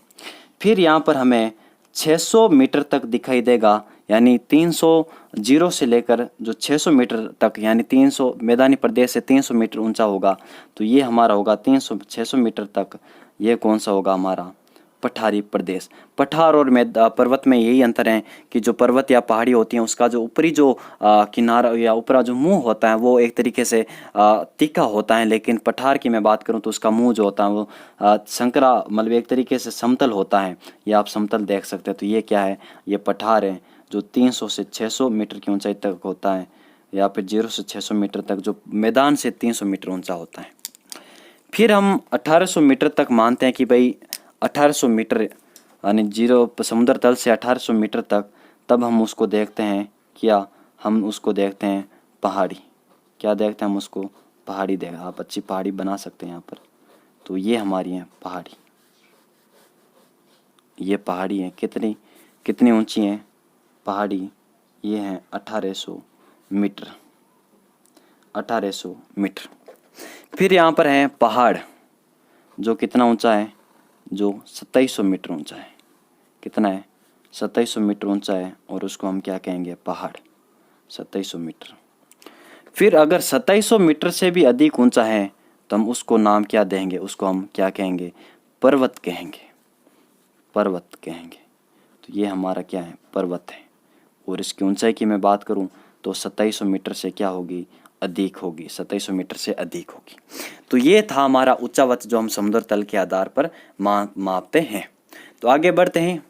फिर यहाँ पर हमें 600 मीटर तक दिखाई देगा, यानी 300 0 से लेकर जो 600 मीटर तक, यानी 300 मैदानी प्रदेश से 300 मीटर ऊंचा होगा। तो ये हमारा होगा 600 मीटर तक। ये कौन सा होगा, हमारा पठारी प्रदेश। पठार और पर्वत में यही अंतर है कि जो पर्वत या पहाड़ी होती हैं उसका जो ऊपरी जो किनारा या ऊपरा जो मुंह होता है वो एक तरीके से तीखा होता है, लेकिन पठार की मैं बात करूं तो उसका मुंह जो होता है वो संकरा, मतलब एक तरीके से समतल होता है। ये आप समतल देख सकते हैं। तो ये क्या है, ये पठार है जो 300 से 600 मीटर की ऊंचाई तक होता है, या फिर 0 से 600 मीटर तक, जो मैदान से 300 मीटर ऊंचा होता है। फिर हम 1800 मीटर तक मानते हैं कि भाई 1800 मीटर, यानी 0 समुद्र तल से 1800 मीटर तक, तब हम उसको देखते हैं, क्या हम उसको देखते हैं पहाड़ी। क्या देखते हैं हम उसको, पहाड़ी देगा। आप अच्छी पहाड़ी बना सकते हैं यहाँ पर। तो ये हमारी है पहाड़ी, ये पहाड़ी है। कितनी ऊंची है पहाड़ी, ये है 1800 मीटर, 1800 मीटर। फिर यहाँ पर है पहाड़, जो कितना ऊंचा है, जो 2700 मीटर ऊंचा है। कितना है, 2700 मीटर ऊंचा है, और उसको हम क्या कहेंगे, पहाड़, 2700 मीटर। फिर अगर 2700 मीटर से भी अधिक ऊंचा है तो हम उसको नाम क्या देंगे, उसको हम क्या कहेंगे, पर्वत कहेंगे, पर्वत कहेंगे। तो ये हमारा क्या है, पर्वत है। और इसकी ऊंचाई की मैं बात करूं तो 2700 मीटर से क्या होगी, अधिक होगी, 2700 मीटर से अधिक होगी। तो ये था हमारा उच्चावच, जो हम समुद्र तल के आधार पर मापते हैं। तो आगे बढ़ते हैं।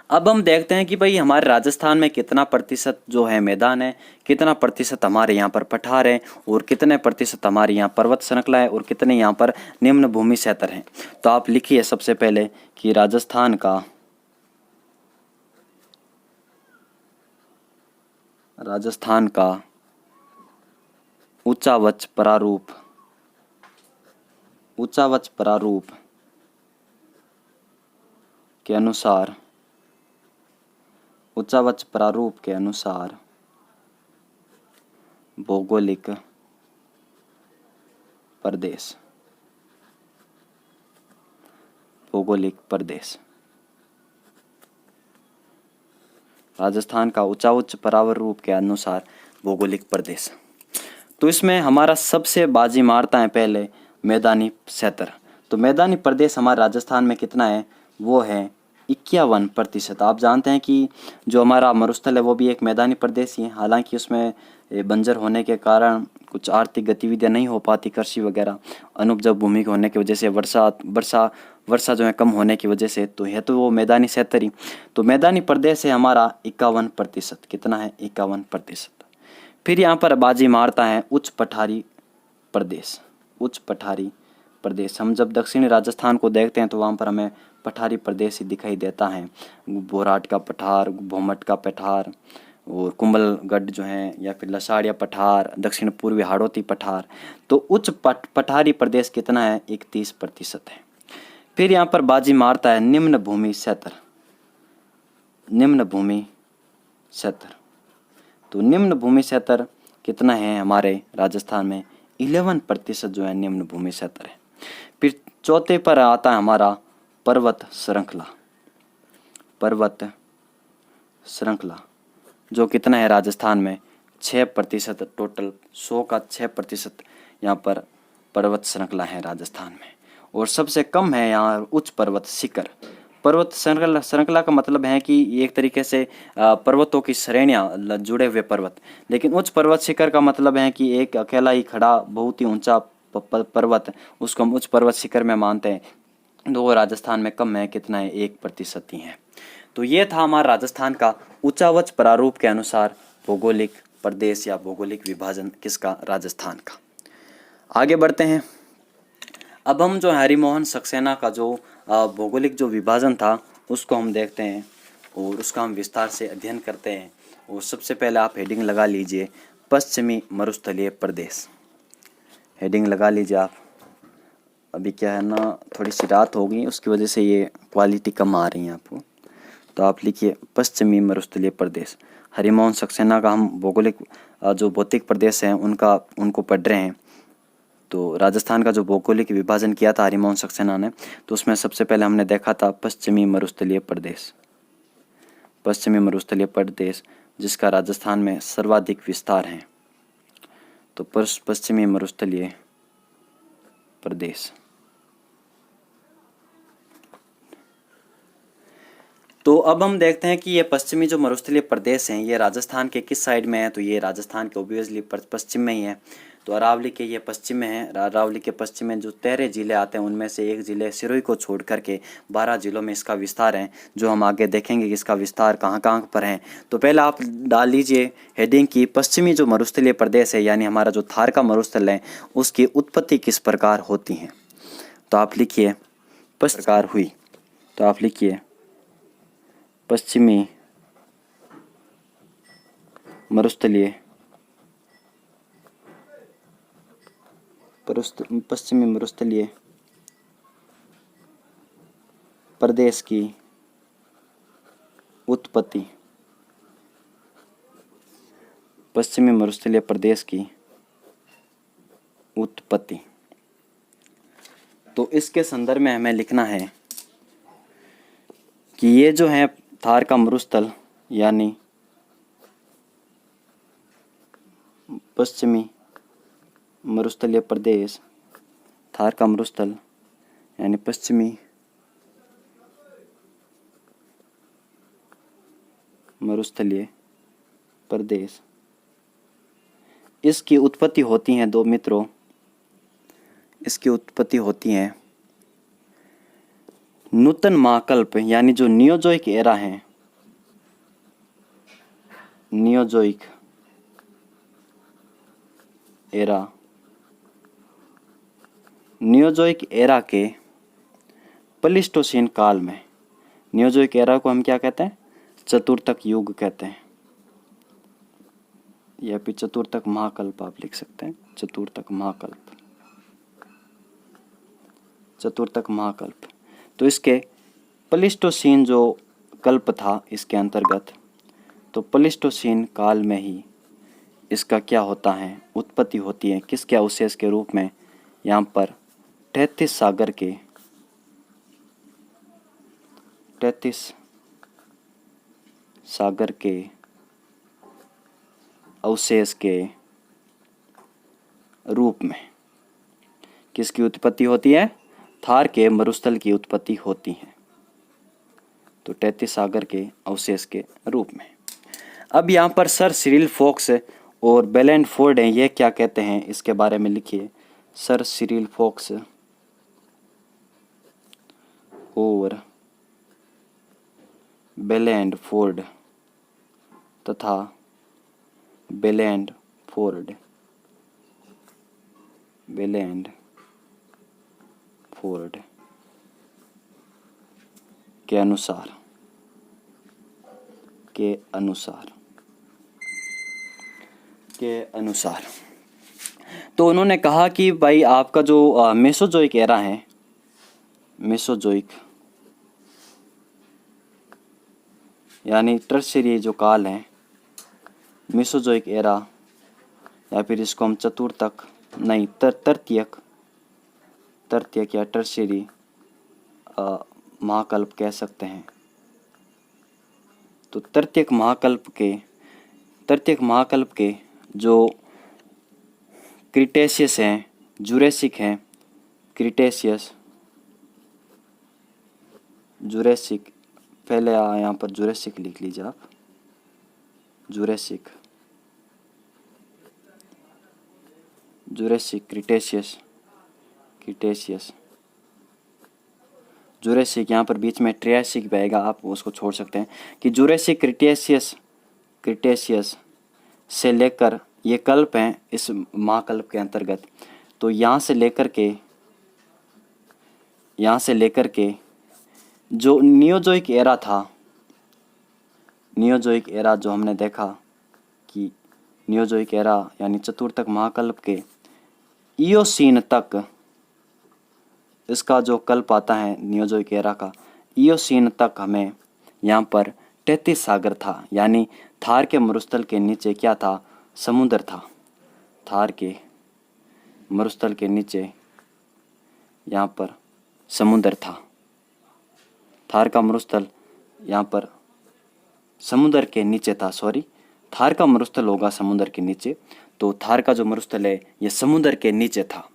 अब हम देखते हैं कि भाई हमारे राजस्थान में कितना प्रतिशत जो है मैदान है, कितना प्रतिशत हमारे यहाँ पर पठार है, और कितने प्रतिशत हमारे यहाँ पर्वत श्रृंखला है, और कितने यहाँ पर निम्न भूमि क्षेत्र हैं। तो आप लिखिए सबसे पहले कि राजस्थान का उच्चावच प्रारूप के अनुसार, उच्चावच प्रारूप के अनुसार भौगोलिक प्रदेश, राजस्थान का उच्चावच प्रारूप के अनुसार भौगोलिक प्रदेश। तो इसमें हमारा सबसे बाजी मारता है पहले मैदानी क्षेत्र। तो मैदानी प्रदेश हमारे राजस्थान में कितना है, वो है 51%। आप जानते हैं कि जो हमारा मरुस्थल है वो भी एक मैदानी प्रदेश ही है। हालांकि उसमें बंजर होने के कारण कुछ आर्थिक गतिविधियां नहीं हो पाती, कृषि वगैरह, अनुपजाऊ भूमि होने की वजह से, वर्षा जो है कम होने की वजह से, तो है तो वो मैदानी क्षेत्र ही। तो मैदानी प्रदेश है हमारा 51%। कितना है, 51%। फिर यहाँ पर बाजी मारता है उच्च पठारी प्रदेश। हम जब दक्षिणी राजस्थान को देखते हैं तो वहाँ पर हमें पठारी प्रदेश ही दिखाई देता है। बोराट का पठार, भोमट का पठार और कुंभलगढ़ जो है, या फिर लसाड़िया पठार, दक्षिण पूर्वी हाड़ौती पठार। तो उच्च पठारी प्रदेश कितना है? 31% है। फिर यहाँ पर बाजी मारता है निम्न भूमि क्षेत्र। निम्न भूमि क्षेत्र, तो निम्न भूमि क्षेत्र कितना है हमारे राजस्थान में? 11% जो है निम्न भूमि क्षेत्र है। फिर चौथे पर आता है हमारा पर्वत श्रृंखला। पर्वत श्रृंखला जो कितना है राजस्थान में? 6%। टोटल 100 का 6% यहाँ पर पर्वत श्रृंखला है राजस्थान में। और सबसे कम है यहाँ उच्च पर्वत शिखर। पर्वत श्रृंखला का मतलब है कि एक तरीके से पर्वतों की श्रेणियाँ, जुड़े हुए पर्वत। लेकिन उच्च पर्वत शिखर का मतलब है कि एक अकेला ही खड़ा बहुत ही ऊंचा पर्वत, उसको हम उच्च पर्वत शिखर में मानते हैं। तो वो राजस्थान में कम है, कितना है? 1% ही है। तो ये था हमारा राजस्थान का उच्चावच प्रारूप के अनुसार भौगोलिक प्रदेश या भौगोलिक विभाजन किसका? राजस्थान का। आगे बढ़ते हैं। अब हम जो हरिमोहन सक्सेना का जो भौगोलिक जो विभाजन था उसको हम देखते हैं और उसका हम विस्तार से अध्ययन करते हैं। और सबसे पहले आप हेडिंग लगा लीजिए पश्चिमी मरुस्थलीय प्रदेश। हेडिंग लगा लीजिए आप। अभी क्या है ना, थोड़ी सी रात हो गई, उसकी वजह से ये क्वालिटी कम आ रही है आपको। तो आप लिखिए पश्चिमी मरुस्थलीय प्रदेश। हरिमोहन सक्सेना का हम भौगोलिक जो भौतिक प्रदेश हैं उनको पढ़ रहे हैं। तो राजस्थान का जो भौगोलिक विभाजन किया था हरिमोहन सक्सेना ने, तो उसमें सबसे पहले हमने देखा था पश्चिमी मरुस्थलीय प्रदेश। पश्चिमी मरुस्थलीय प्रदेश जिसका राजस्थान में सर्वाधिक विस्तार है। तो पश्चिमी मरुस्थलीय प्रदेश। तो अब हम देखते हैं कि ये पश्चिमी जो मरुस्थलीय प्रदेश हैं ये राजस्थान के किस साइड में है। तो ये राजस्थान के ऑब्वियसली पश्चिम में ही है। तो अरावली के ये पश्चिम में है। अरावली के पश्चिम में जो 13 जिले आते हैं उनमें से एक जिले सिरोही को छोड़ करके 12 जिलों में इसका विस्तार है, जो हम आगे देखेंगे कि इसका विस्तार कहाँ कहाँ पर है। तो पहले आप डाल लीजिए हेडिंग की पश्चिमी जो मरुस्थलीय प्रदेश है, यानी हमारा जो थार का मरुस्थल है, उसकी उत्पत्ति किस प्रकार होती है। तो आप लिखिए प्रकार हुई। तो आप लिखिए पश्चिमी मरुस्थलीय प्रदेश की उत्पत्ति। पश्चिमी मरुस्थलीय प्रदेश की उत्पत्ति। तो इसके संदर्भ में हमें लिखना है कि ये जो है थार का मरुस्थल यानी पश्चिमी मरुस्थलीय प्रदेश, थार का मरुस्थल यानी पश्चिमी मरुस्थलीय प्रदेश, इसकी उत्पत्ति होती है दो मित्रों, इसकी उत्पत्ति होती है नूतन महाकल्प यानी जो नियोजोइक एरा है, नियोजोइक एरा, नियोजोइक एरा के प्लीस्टोसीन काल में। नियोजोइक एरा को हम क्या कहते हैं? चतुर्थक युग कहते हैं, या फिर चतुर्थक महाकल्प आप लिख सकते हैं। चतुर्थक महाकल्प, चतुर्थक महाकल्प। तो इसके प्लीस्टोसीन जो कल्प था इसके अंतर्गत, तो प्लीस्टोसीन काल में ही इसका क्या होता है? उत्पत्ति होती है। किसके अवशेष के रूप में? यहाँ पर 33 सागर के 33 सागर के अवशेष के रूप में किसकी उत्पत्ति होती है? थार के मरुस्थल की उत्पत्ति होती है। तो 33 सागर के अवशेष के रूप में। अब यहाँ पर सर सिरिल फोक्स और बेलेंड फोर्ड हैं, ये क्या कहते हैं इसके बारे में लिखिए। सर सिरिल फोक्स और बेलेंड फोर्ड तथा बेलेंड फोर्ड के अनुसार, के अनुसार, के अनुसार। तो उन्होंने कहा कि भाई आपका जो मेसोजोइक एरा है, मेसोजोइक यानी टर्शियरी जो काल है, मेसोजोइक एरा, या फिर इसको हम चतुर्थक नहीं तृतीयक, तृतीयक या टर्शियरी महाकल्प कह सकते हैं। तो तृतीयक महाकल्प के जो क्रिटेशियस हैं, जुरेसिक हैं, क्रिटेशियस, जुरेसिक, पहले यहाँ पर जुरेसिक लिख लीजिए आप, Jurassic, Jurassic, Cretaceous, Cretaceous, Jurassic, यहाँ पर बीच में ट्रियासिक भी आएगा, आप उसको छोड़ सकते हैं कि जुरेसिक, क्रिटेशियस, क्रिटेशियस से लेकर ये कल्प हैं इस महाकल्प के अंतर्गत। तो यहाँ से लेकर के जो नियोजोइक एरा था, नियोजोइक एरा जो हमने देखा कि नियोजोइक एरा यानी चतुर्थक महाकल्प के इयोसीन तक, इसका जो कल्प आता है नियोजोइक एरा का, इयोसीन तक हमें यहाँ पर 33 सागर था, यानी थार के मरुस्थल के नीचे क्या था, समुद्र था। थार के मरुस्थल के नीचे यहाँ पर समुद्र था। थार का मरुस्थल यहाँ पर समुद्र के नीचे था, सॉरी, थार का मरुस्थल होगा समुद्र के नीचे। तो थार का जो मरुस्थल है ये समुद्र के नीचे था।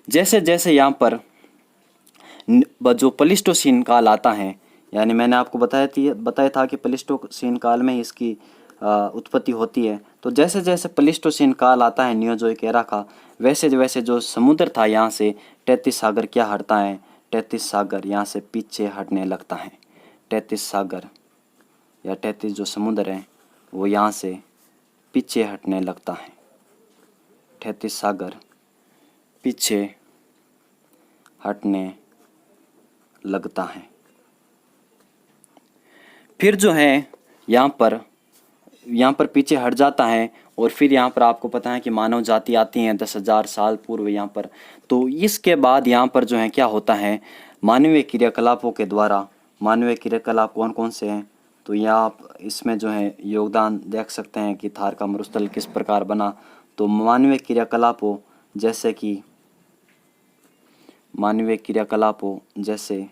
जैसे जैसे यहाँ पर जो प्लीस्टोसीन काल आता है, यानी मैंने आपको बताया था कि प्लीस्टोसीन काल में इसकी उत्पत्ति होती है। तो जैसे जैसे प्लीस्टोसीन काल आता है नियोजोइक एरा का, वैसे वैसे जो समुद्र था यहाँ से 33 सागर क्या हटता है, 33 सागर यहाँ से पीछे हटने लगता है। 33 सागर या 33 जो समुद्र हैं वो यहाँ से पीछे हटने लगता है। 33 सागर पीछे हटने लगता है। फिर जो है यहाँ पर पीछे हट जाता है, और फिर यहाँ पर आपको पता है कि मानव जाति आती है 10,000 साल पूर्व यहाँ पर। तो इसके बाद यहाँ पर जो है क्या होता है, मानवीय क्रियाकलापों के द्वारा, मानवीय क्रियाकलाप कौन कौन से हैं, तो यहाँ आप इसमें जो है योगदान देख सकते हैं कि थार का मरुस्थल किस प्रकार बना। तो मानवीय क्रियाकलापों जैसे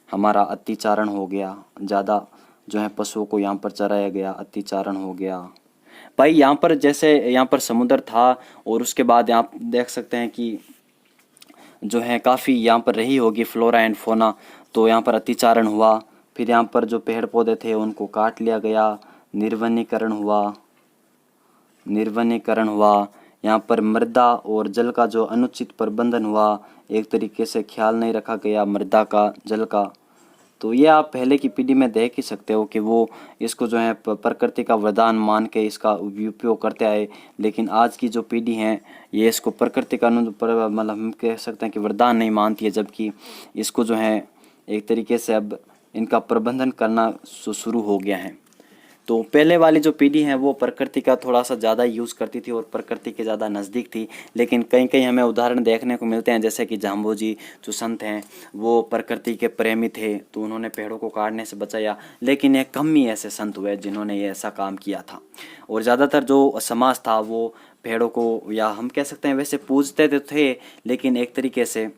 हमारा अतिचारण हो गया, ज़्यादा जो है पशुओं को यहाँ पर चराया गया, अतिचारण हो गया। भाई यहाँ पर जैसे यहाँ पर समुद्र था, और उसके बाद आप देख सकते हैं कि जो है काफ़ी यहाँ पर रही होगी फ्लोरा एंड फोना। तो यहाँ पर अतिचारण हुआ, फिर यहाँ पर जो पेड़ पौधे थे उनको काट लिया गया, निर्वनीकरण हुआ। यहाँ पर मृदा और जल का जो अनुचित प्रबंधन हुआ, एक तरीके से ख्याल नहीं रखा गया मृदा का, जल का। तो ये आप पहले की पीढ़ी में देख ही सकते हो कि वो इसको जो है प्रकृति का वरदान मान के इसका उपयोग करते आए। लेकिन आज की जो पीढ़ी है ये इसको प्रकृति का मतलब हम कह सकते हैं कि वरदान नहीं मानती है, जबकि इसको जो है एक तरीके से अब इनका प्रबंधन करना शुरू हो गया है। तो पहले वाली जो पीढ़ी है वो प्रकृति का थोड़ा सा ज़्यादा यूज़ करती थी और प्रकृति के ज़्यादा नज़दीक थी। लेकिन कहीं कहीं हमें उदाहरण देखने को मिलते हैं, जैसे कि जाम्बोजी जो संत हैं वो प्रकृति के प्रेमी थे, तो उन्होंने पेड़ों को काटने से बचाया। लेकिन एक कम ही ऐसे संत हुए जिन्होंने ये ऐसा काम किया था, और ज़्यादातर जो समाज था वो पेड़ों को, या हम कह सकते हैं वैसे पूजते तो थे, लेकिन एक तरीके से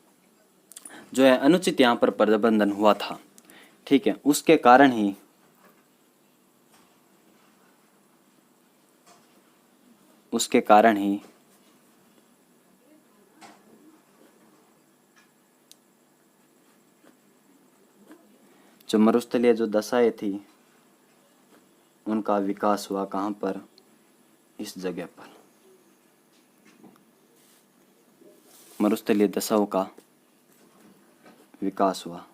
जो है अनुचित यहाँ पर प्रबंधन हुआ था। ठीक है, उसके कारण ही जो मरुस्थलीय जो दशाएं थी उनका विकास हुआ। कहाँ पर, इस जगह पर मरुस्थलीय दशाओं का विकास हुआ।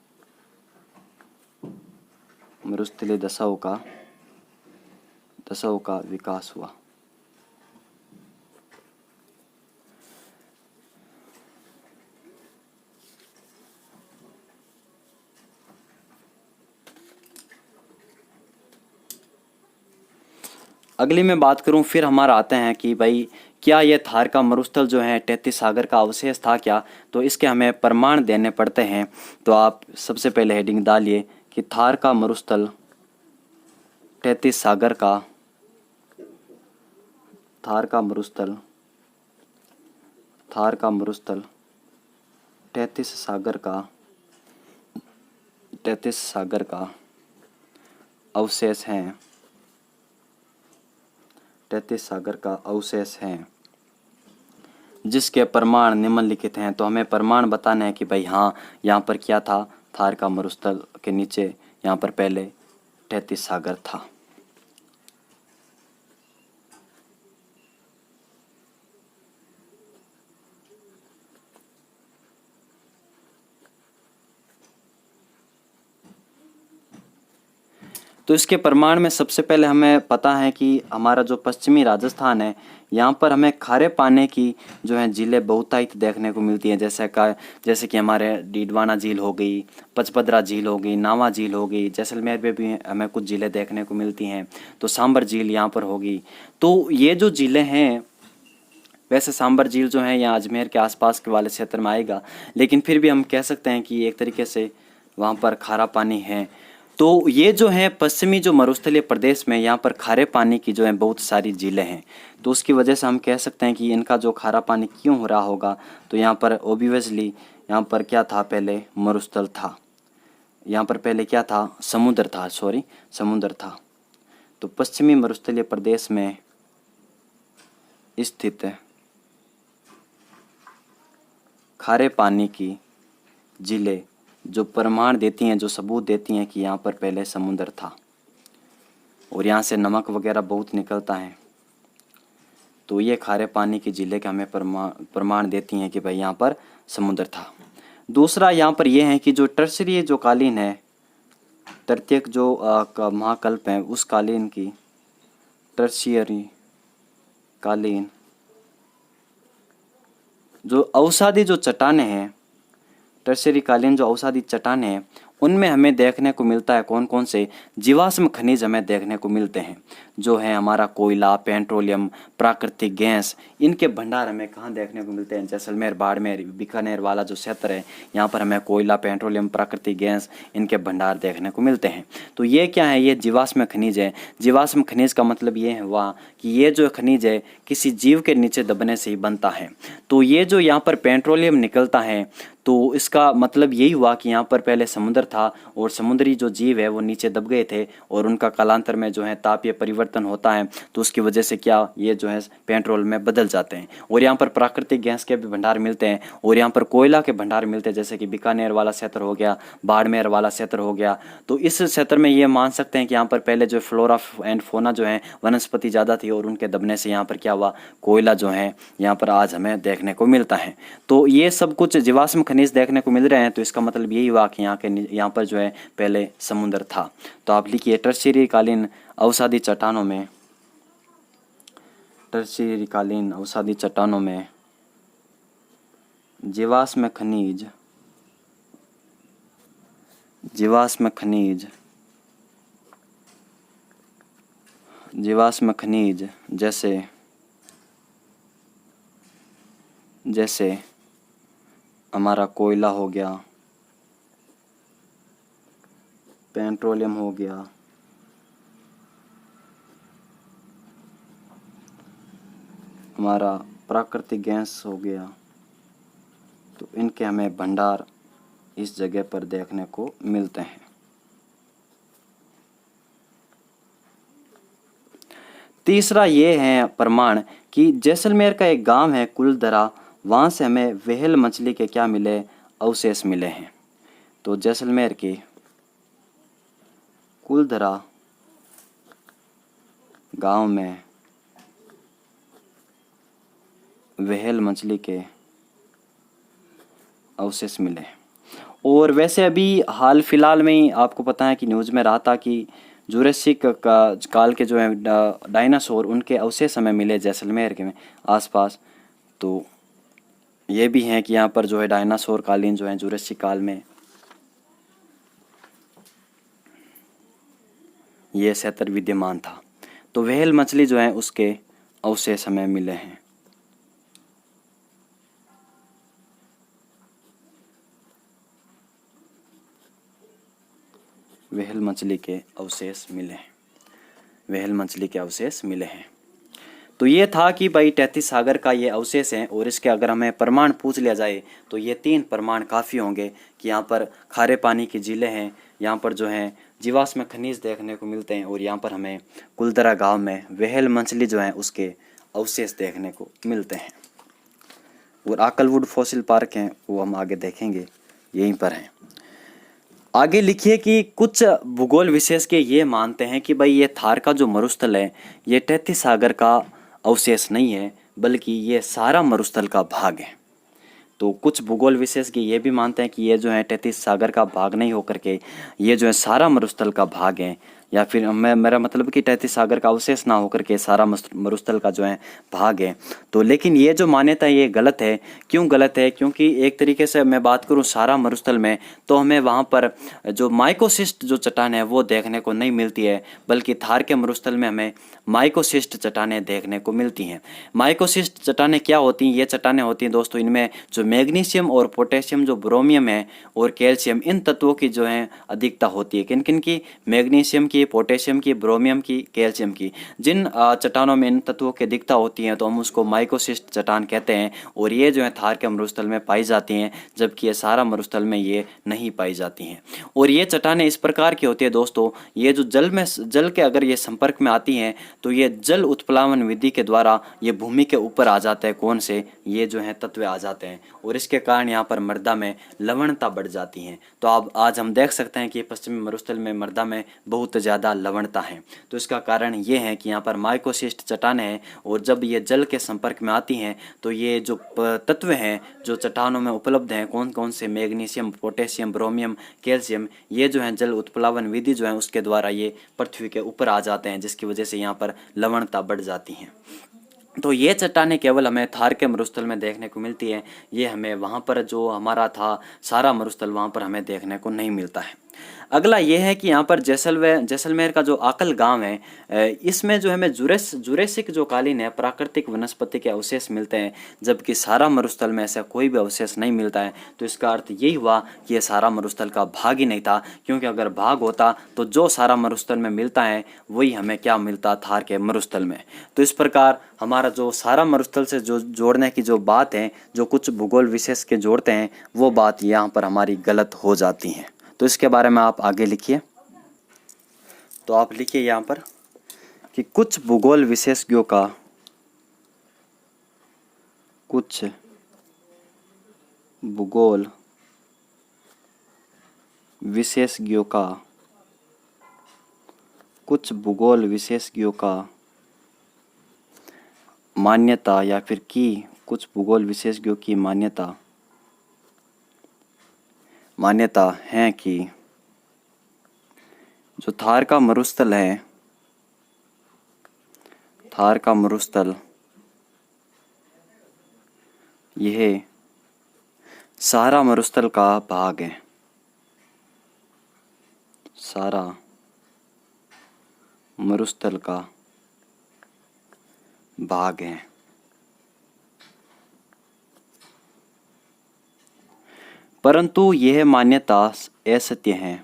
मरुस्थलीय दशाओं का विकास हुआ। अगली मैं बात करूं, फिर हमारा आते हैं कि भाई क्या ये थार का मरुस्थल जो है 33 सागर का अवशेष था क्या, तो इसके हमें प्रमाण देने पड़ते हैं। तो आप सबसे पहले हेडिंग डालिए कि थार का मरुस्थल 33 सागर का, थार का मरुस्थल 33 सागर का अवशेष हैं, 33 सागर का अवशेष हैं, जिसके प्रमाण निम्नलिखित हैं। तो हमें प्रमाण बताना है कि भाई हाँ यहाँ पर क्या था, थार का मरुस्थल के नीचे यहाँ पर पहले 33 सागर था। तो इसके प्रमाण में सबसे पहले हमें पता है कि हमारा जो पश्चिमी राजस्थान है, यहाँ पर हमें खारे पानी की जो है झीलें बहुतायत देखने को मिलती हैं। जैसे कि हमारे डीडवाना झील हो गई, पचपदरा झील हो गई, नावा झील हो गई, जैसलमेर में भी हमें कुछ झीलें देखने को मिलती हैं। तो सांबर झील यहाँ पर होगी। तो ये जो झीलें हैं, वैसे सांबर झील जो है यहाँ अजमेर के आसपास के वाले क्षेत्र में आएगा, लेकिन फिर भी हम कह सकते हैं कि एक तरीके से वहाँ पर खारा पानी है। तो ये जो है पश्चिमी जो मरुस्थलीय प्रदेश में यहाँ पर खारे पानी की जो है बहुत सारी झीलें हैं। तो उसकी वजह से हम कह सकते हैं कि इनका जो खारा पानी क्यों हो रहा होगा, तो यहाँ पर ओबियसली यहाँ पर क्या था, पहले मरुस्थल था। यहाँ पर पहले क्या था, समुद्र था। तो पश्चिमी मरुस्थलीय प्रदेश में स्थित खारे पानी की झीलें जो प्रमाण देती हैं, जो सबूत देती हैं कि यहाँ पर पहले समुद्र था और यहाँ से नमक वगैरह बहुत निकलता है। तो ये खारे पानी की झीलें का हमें प्रमाण देती हैं कि भाई यहाँ पर समुद्र था। दूसरा यहाँ पर यह है कि जो टर्सरी जो कालीन है, तृतीयक जो महाकल्प है, उस कालीन की टर्शियरी कालीन जो अवसादी जो चट्टानें हैं, टर्शियरी कालीन जो अवसादी चट्टानें हैं, उनमें हमें देखने को मिलता है कौन कौन से जीवाश्म खनिज हमें देखने को मिलते हैं, जो है हमारा कोयला, पेट्रोलियम, प्राकृतिक गैस। इनके भंडार हमें कहाँ देखने को मिलते हैं, जैसलमेर, बाड़मेर, बीकानेर वाला जो क्षेत्र है, यहाँ पर हमें कोयला, पेट्रोलियम, प्राकृतिक गैस, इनके भंडार देखने को मिलते हैं। तो ये क्या है, ये जीवाश्म खनिज है। जीवाश्म खनिज का मतलब ये है हुआ कि ये जो खनिज है किसी जीव के नीचे दबने से ही बनता है। तो ये जो यहाँ पर पेट्रोलियम निकलता है, तो इसका मतलब यही हुआ कि यहाँ पर पहले समुद्र था और समुद्री जो जीव है वो नीचे दब गए थे और उनका कालांतर में जो है तापीय परिवर्तन होता है, तो उसकी वजह से क्या ये जो है पेट्रोल में बदल जाते हैं। और यहाँ पर प्राकृतिक गैस के भी भंडार मिलते हैं और यहाँ पर कोयला के भंडार मिलते हैं, जैसे कि बीकानेर वाला क्षेत्र हो गया, बाड़मेर वाला क्षेत्र हो गया। तो इस क्षेत्र में ये मान सकते हैं कि यहाँ पर पहले जो फ्लोरा एंड फोना जो है वनस्पति ज़्यादा थी और उनके दबने से यहाँ पर क्या हुआ, कोयला जो है यहाँ पर आज हमें देखने को मिलता है। तो ये सब कुछ जीवाश्म खनिज देखने को मिल रहे हैं, तो इसका मतलब यही हुआ कि यहाँ पर जो है पहले समुद्र था। तो आप लिखिए टर्शियरी कालीन अवसादी चट्टानों में, टर्शियरी कालीन अवसादी चट्टानों में जीवाश्म खनिज जैसे हमारा कोयला हो गया, पेट्रोलियम हो गया, हमारा प्राकृतिक गैस हो गया, तो इनके हमें भंडार इस जगह पर देखने को मिलते हैं। तीसरा ये है प्रमाण कि जैसलमेर का एक गांव है कुलधरा, वहाँ से हमें व्हेल मछली के क्या मिले, अवशेष मिले हैं। तो जैसलमेर के कुलधरा गांव में व्हेल मछली के अवशेष मिले। और वैसे अभी हाल फिलहाल में ही आपको पता है कि न्यूज़ में रहा था कि जुरासिक काल के जो है डायनासोर, उनके अवशेष हमें मिले जैसलमेर के आसपास। तो ये भी हैं कि यहाँ पर जो है डायनासोर कालीन जो है जुरासिक काल में ये क्षेत्र विद्यमान था। तो तो व्हेल मछली जो है उसके अवशेष हमें मिले हैं। व्हेल मछली के अवशेष मिले हैं, व्हेल मछली के अवशेष मिले हैं। तो ये था कि भाई तैतीस सागर का ये अवशेष हैं, और इसके अगर हमें प्रमाण पूछ लिया जाए तो ये 3 प्रमाण काफ़ी होंगे कि यहाँ पर खारे पानी की झीलें हैं, यहाँ पर जो है जीवाश्म खनिज देखने को मिलते हैं, और यहाँ पर हमें कुलदरा गांव में व्हेल मछली जो है उसके अवशेष देखने को मिलते हैं। और आकलवुड फॉसिल पार्क हैं वो हम आगे देखेंगे, यहीं पर हैं। आगे लिखिए कि कुछ भूगोल विशेषज्ञ ये मानते हैं कि भाई ये थार का जो मरुस्थल है ये तैतीस सागर का अवशेष नहीं है, बल्कि ये सारा मरुस्थल का भाग है। तो कुछ भूगोल विशेषज्ञ ये भी मानते हैं कि ये जो है तैतीस सागर का भाग नहीं होकर के ये जो है सारा मरुस्थल का भाग है, या फिर मेरा मतलब कि तैतीस सागर का अवशेष ना होकर के सारा मरुस्थल का जो है भाग है। तो लेकिन ये जो मान्यता है ये गलत है। क्यों गलत है? क्योंकि एक तरीके से मैं बात करूँ सारा मरुस्थल में तो हमें वहाँ पर जो माइकोसिस्ट जो चट्टान है वो देखने को नहीं मिलती है, बल्कि थार के मरुस्थल में हमें माइकोसिस्ट चट्टानें देखने को मिलती हैं। माइकोसिस्ट चट्टानें क्या होती हैं? ये चट्टानें होती हैं दोस्तों, इनमें जो मैग्नीशियम और पोटेशियम, जो ब्रोमियम है और कैल्शियम, इन तत्वों की जो है अधिकता होती है। किन किन की? मैग्नीशियम की, पोटेशियम की, ब्रोमियम की, कैल्शियम की। जिन चट्टानों में इन तत्वों की अधिकता होती है तो हम उसको माइकोसिस्ट चट्टान कहते हैं, और ये जो है थार के मरुस्थल में पाई जाती हैं, जबकि ये सारा मरुस्थल में ये नहीं पाई जाती हैं। और ये चट्टानें इस प्रकार की होती है दोस्तों, ये जो जल के अगर ये संपर्क में आती हैं तो ये जल उत्प्लावन विधि के द्वारा ये भूमि के ऊपर आ जाते हैं। कौन से? ये जो है तत्व आ जाते हैं, और इसके कारण यहाँ पर मृदा में लवणता बढ़ जाती है। तो अब आज हम देख सकते हैं कि पश्चिमी मरुस्थल में मृदा में बहुत ज़्यादा लवणता है। तो इसका कारण ये है कि यहाँ पर माइकोसिस्ट चट्टानें हैं, और जब ये जल के संपर्क में आती हैं तो ये जो तत्व हैं जो चट्टानों में उपलब्ध हैं, कौन कौन से? मैग्नीशियम, पोटेशियम, ब्रोमियम, कैल्शियम, ये जो है जल उत्प्लावन विधि जो है उसके द्वारा ये पृथ्वी के ऊपर आ जाते हैं, जिसकी वजह से यहाँ पर लवणता बढ़ जाती है। तो ये चट्टानें केवल हमें थार के मरुस्थल में देखने को मिलती है, ये हमें वहाँ पर जो हमारा था सारा मरुस्थल वहाँ पर हमें देखने को नहीं मिलता है। अगला ये है कि यहाँ पर जैसलमेर का जो आकल गांव है, इसमें जो हमें जुरेसिक जो कालीन है, प्राकृतिक वनस्पति के अवशेष मिलते हैं, जबकि सारा मरुस्थल में ऐसा कोई भी अवशेष नहीं मिलता है। तो इसका अर्थ यही हुआ कि ये सारा मरुस्थल का भाग ही नहीं था, क्योंकि अगर भाग होता तो जो सारा मरुस्थल में मिलता है वही हमें क्या मिलता? थार के मरुस्थल में। तो इस प्रकार हमारा जो सारा मरुस्थल से जो जोड़ने की जो बात है, जो कुछ भूगोल विशेष के जोड़ते हैं, वो बात यहाँ पर हमारी गलत हो जाती है। तो इसके बारे में आप आगे लिखिए। तो आप लिखिए यहाँ पर कि कुछ भूगोल विशेषज्ञों का कुछ भूगोल विशेषज्ञों का मान्यता, या फिर की कुछ भूगोल विशेषज्ञों की मान्यता है कि जो थार का मरुस्थल है, थार का मरुस्थल यह सारा मरुस्थल का भाग है, सारा मरुस्थल का भाग है। परंतु यह मान्यता असत्य है।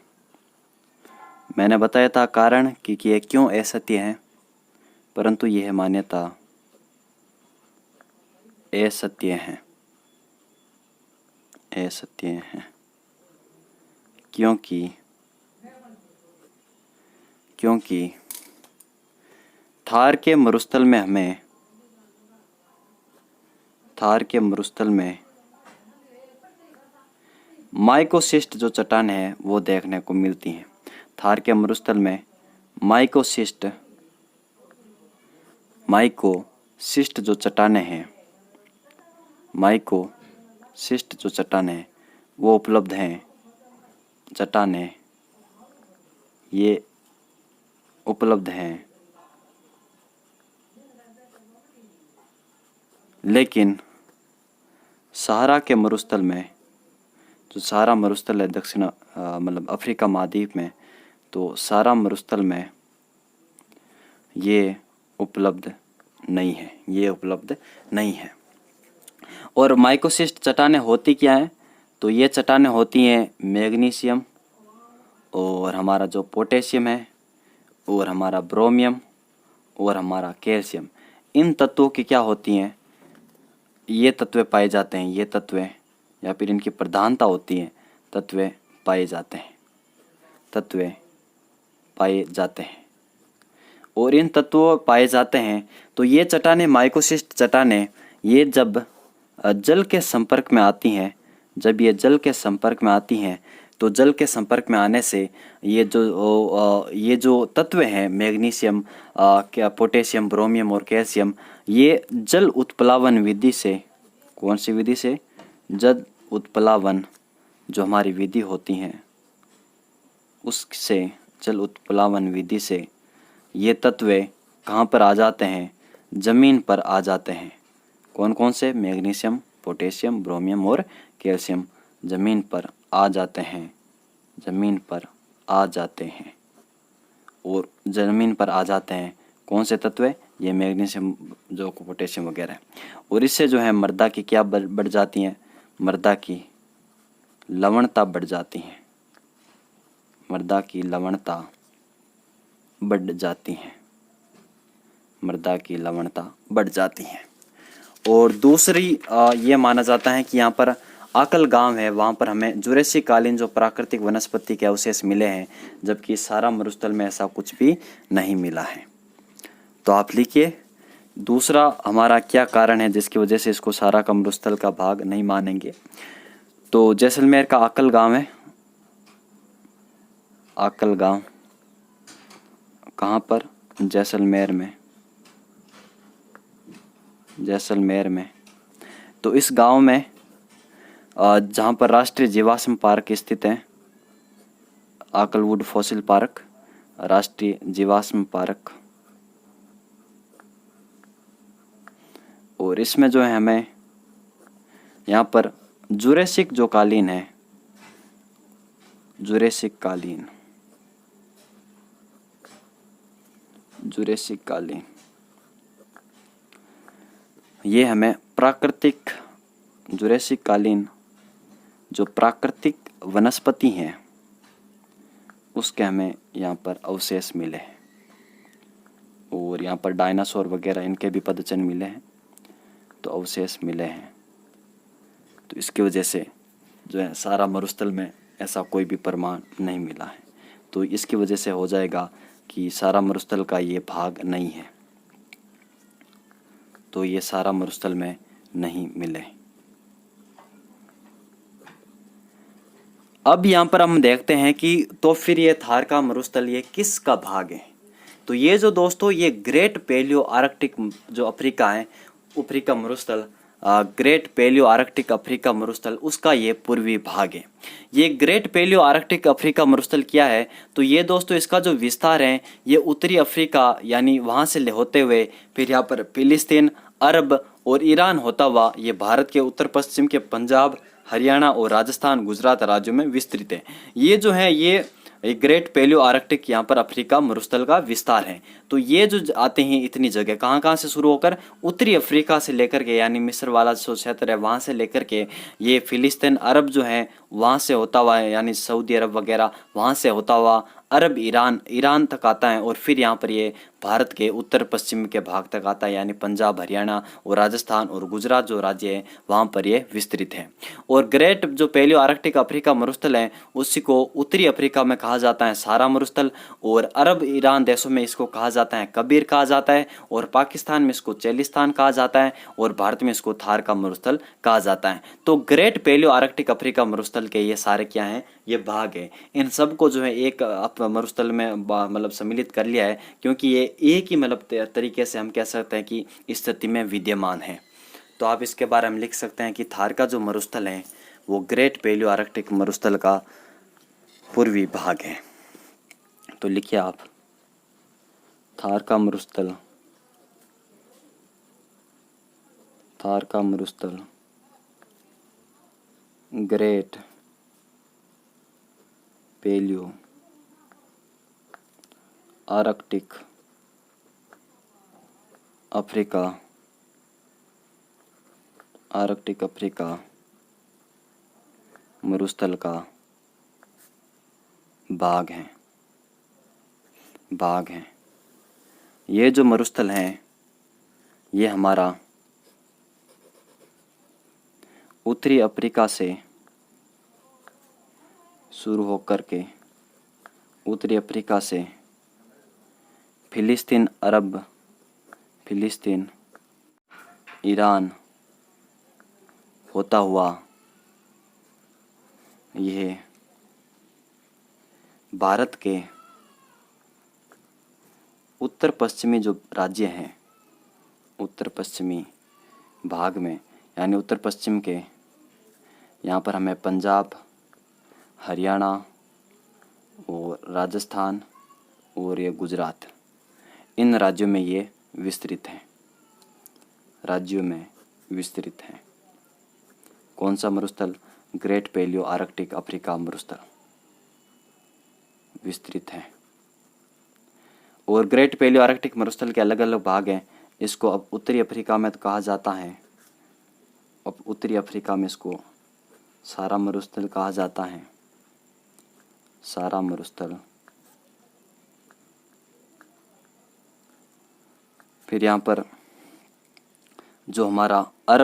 मैंने बताया था कारण कि यह क्यों असत्य है, परंतु यह मान्यता असत्य है, क्योंकि थार के मरुस्थल में माइकोसिस्ट जो चट्टान है वो देखने को मिलती हैं। थार के मरुस्थल में माइकोसिस्ट जो चट्टानें हैं, माइकोसिस्ट जो चट्टानें वो उपलब्ध हैं, चट्टानें ये उपलब्ध हैं। लेकिन सहारा के मरुस्थल में, जो सारा मरुस्थल है दक्षिण मतलब अफ्रीका महाद्वीप में, तो सारा मरुस्थल में ये उपलब्ध नहीं है, ये उपलब्ध नहीं है। और माइकोसिस्ट चट्टानें होती क्या हैं? तो ये चट्टानें होती हैं मैग्नीशियम और हमारा जो पोटेशियम है और हमारा ब्रोमियम और हमारा कैल्शियम, इन तत्वों की क्या होती हैं, ये तत्व पाए जाते हैं, ये तत्व या फिर इनकी प्रधानता होती है, तत्व पाए जाते हैं, तत्व पाए जाते हैं। और इन तत्वों पाए जाते हैं तो ये चट्टानें, माइकोसिस्ट चट्टानें, ये जब जल के संपर्क में आती हैं, जब ये जल के संपर्क में आती हैं तो जल के संपर्क में आने से ये जो तत्व हैं मैग्नीशियम, क्या पोटेशियम, ब्रोमियम और कैल्शियम, ये जल उत्प्लावन विधि से, कौन सी विधि से? जल उत्प्लावन जो हमारी विधि होती हैं उससे, जल उत्प्लावन विधि से ये तत्व कहाँ पर आ जाते हैं? जमीन पर आ जाते हैं। कौन कौन से? मैग्नीशियम, पोटेशियम, ब्रोमियम और कैल्शियम जमीन पर आ जाते हैं, जमीन पर आ जाते हैं। और जमीन पर आ जाते हैं कौन से तत्व? ये मैग्नीशियम, जो पोटेशियम वगैरह है। और इससे जो है मृदा की क्या बढ़ जाती हैं? मृदा की लवणता बढ़ जाती है, मृदा की लवणता बढ़ जाती है, मृदा की लवणता बढ़ जाती है। और दूसरी ये माना जाता है कि यहाँ पर आकल गांव है, वहाँ पर हमें जुरेसिक कालीन जो प्राकृतिक वनस्पति के अवशेष मिले हैं, जबकि सारा मरुस्थल में ऐसा कुछ भी नहीं मिला है। तो आप लिखिए दूसरा हमारा क्या कारण है जिसकी वजह से इसको सारा का मरुस्थल का भाग नहीं मानेंगे। तो जैसलमेर का आकल गांव है, आकल गांव कहाँ पर? जैसलमेर में, जैसलमेर में। तो इस गांव में जहाँ पर राष्ट्रीय जीवाश्म पार्क स्थित है, आकलवुड फॉसिल पार्क, राष्ट्रीय जीवाश्म पार्क, और इसमें जो है हमें यहाँ पर जुरेसिक जो कालीन है, जुरेसिक कालीन, जुरेसिक कालीन, ये हमें प्राकृतिक, जुरेसिक कालीन जो प्राकृतिक वनस्पति हैं उसके हमें यहाँ पर अवशेष मिले हैं। और यहाँ पर डायनासोर वगैरह इनके भी पदचिन्ह मिले हैं, तो अवशेष मिले हैं। तो इसकी वजह से जो है सारा मरुस्थल में ऐसा कोई भी प्रमाण नहीं मिला है। तो इसकी वजह से हो जाएगा कि सारा मरुस्थल का ये भाग नहीं है, तो ये सारा मरुस्थल में नहीं मिले। अब यहाँ पर हम देखते हैं कि तो फिर ये थार का मरुस्थल ये किसका भाग है? तो ये जो दोस्तों ये ग्रेट पैलियो आर्कटिक जो अफ्रीका है, अफ्रीका मरुस्थल, ग्रेट पैलियो आर्कटिक अफ्रीका मरुस्थल, उसका ये पूर्वी भाग है। ये ग्रेट पैलियो आर्कटिक अफ्रीका मरुस्थल क्या है? तो ये दोस्तों इसका जो विस्तार है ये उत्तरी अफ्रीका यानी वहाँ से होते हुए फिर यहाँ पर फिलिस्तीन, अरब और ईरान होता हुआ ये भारत के उत्तर पश्चिम के पंजाब, हरियाणा और राजस्थान, गुजरात राज्यों में विस्तृत है। ये जो है ये ग्रेट पैलियो आर्कटिक यहाँ पर अफ्रीका मरुस्थल का विस्तार है। तो ये जो आते हैं इतनी जगह कहाँ कहाँ से शुरू होकर? उत्तरी अफ्रीका से लेकर के यानी मिस्र वाला जो क्षेत्र है वहाँ से लेकर के ये फिलिस्तीन, अरब जो है वहाँ से होता हुआ है यानी सऊदी अरब वगैरह वहाँ से होता हुआ अरब, ईरान तक आता है। और फिर यहाँ पर ये भारत के उत्तर पश्चिम के भाग तक आता है यानी पंजाब, हरियाणा और राजस्थान और गुजरात जो राज्य है वहाँ पर ये विस्तृत है। और ग्रेट जो पैलियो आर्कटिक अफ्रीका मरुस्थल है उसी को उत्तरी अफ्रीका में कहा जाता है सारा मरुस्थल, और अरब, ईरान देशों में इसको कहा जाता है कबीर कहा जाता है, और पाकिस्तान में इसको चेलिस्तान कहा जाता है, और भारत में इसको थार का मरुस्थल कहा जाता है। तो ग्रेट पैलियो आर्कटिक अफ्रीका मरुस्थल के ये सारे क्या हैं? ये भाग है। इन सब को जो है एक मरुस्थल में मतलब सम्मिलित कर लिया है, क्योंकि ये एक ही मतलब तरीके से हम कह सकते हैं कि स्थिति में विद्यमान है। तो आप इसके बारे में लिख सकते हैं कि थार का जो मरुस्थल है वो ग्रेट पैलियो आर्कटिक मरुस्थल का पूर्वी भाग है। तो लिखिए आप थार का मरुस्थल, थार का मरुस्थल great palaeo Arctic Africa, Arctic Africa मरुस्थल का भाग है। ये जो मरुस्थल हैं ये हमारा उत्तरी अफ्रीका से शुरू होकर के उत्तरी अफ्रीका से फिलिस्तीन, अरब, फिलिस्तीन, ईरान होता हुआ यह भारत के उत्तर पश्चिमी जो राज्य हैं, उत्तर पश्चिमी भाग में, यानी उत्तर पश्चिम के यहाँ पर हमें पंजाब, हरियाणा और राजस्थान और ये गुजरात, इन राज्यों में ये विस्तृत हैं, कौन सा मरुस्थल? ग्रेट पैलियो आर्कटिक अफ्रीका मरुस्थल विस्तृत है। और ग्रेट पैलियो आर्कटिक मरुस्थल के अलग अलग भाग हैं। इसको अब उत्तरी अफ्रीका में तो कहा जाता है, अब उत्तरी अफ्रीका में इसको सारा मरुस्थल कहा जाता है, सारा मरुस्थल। फिर यहाँ पर जो हमारा अरब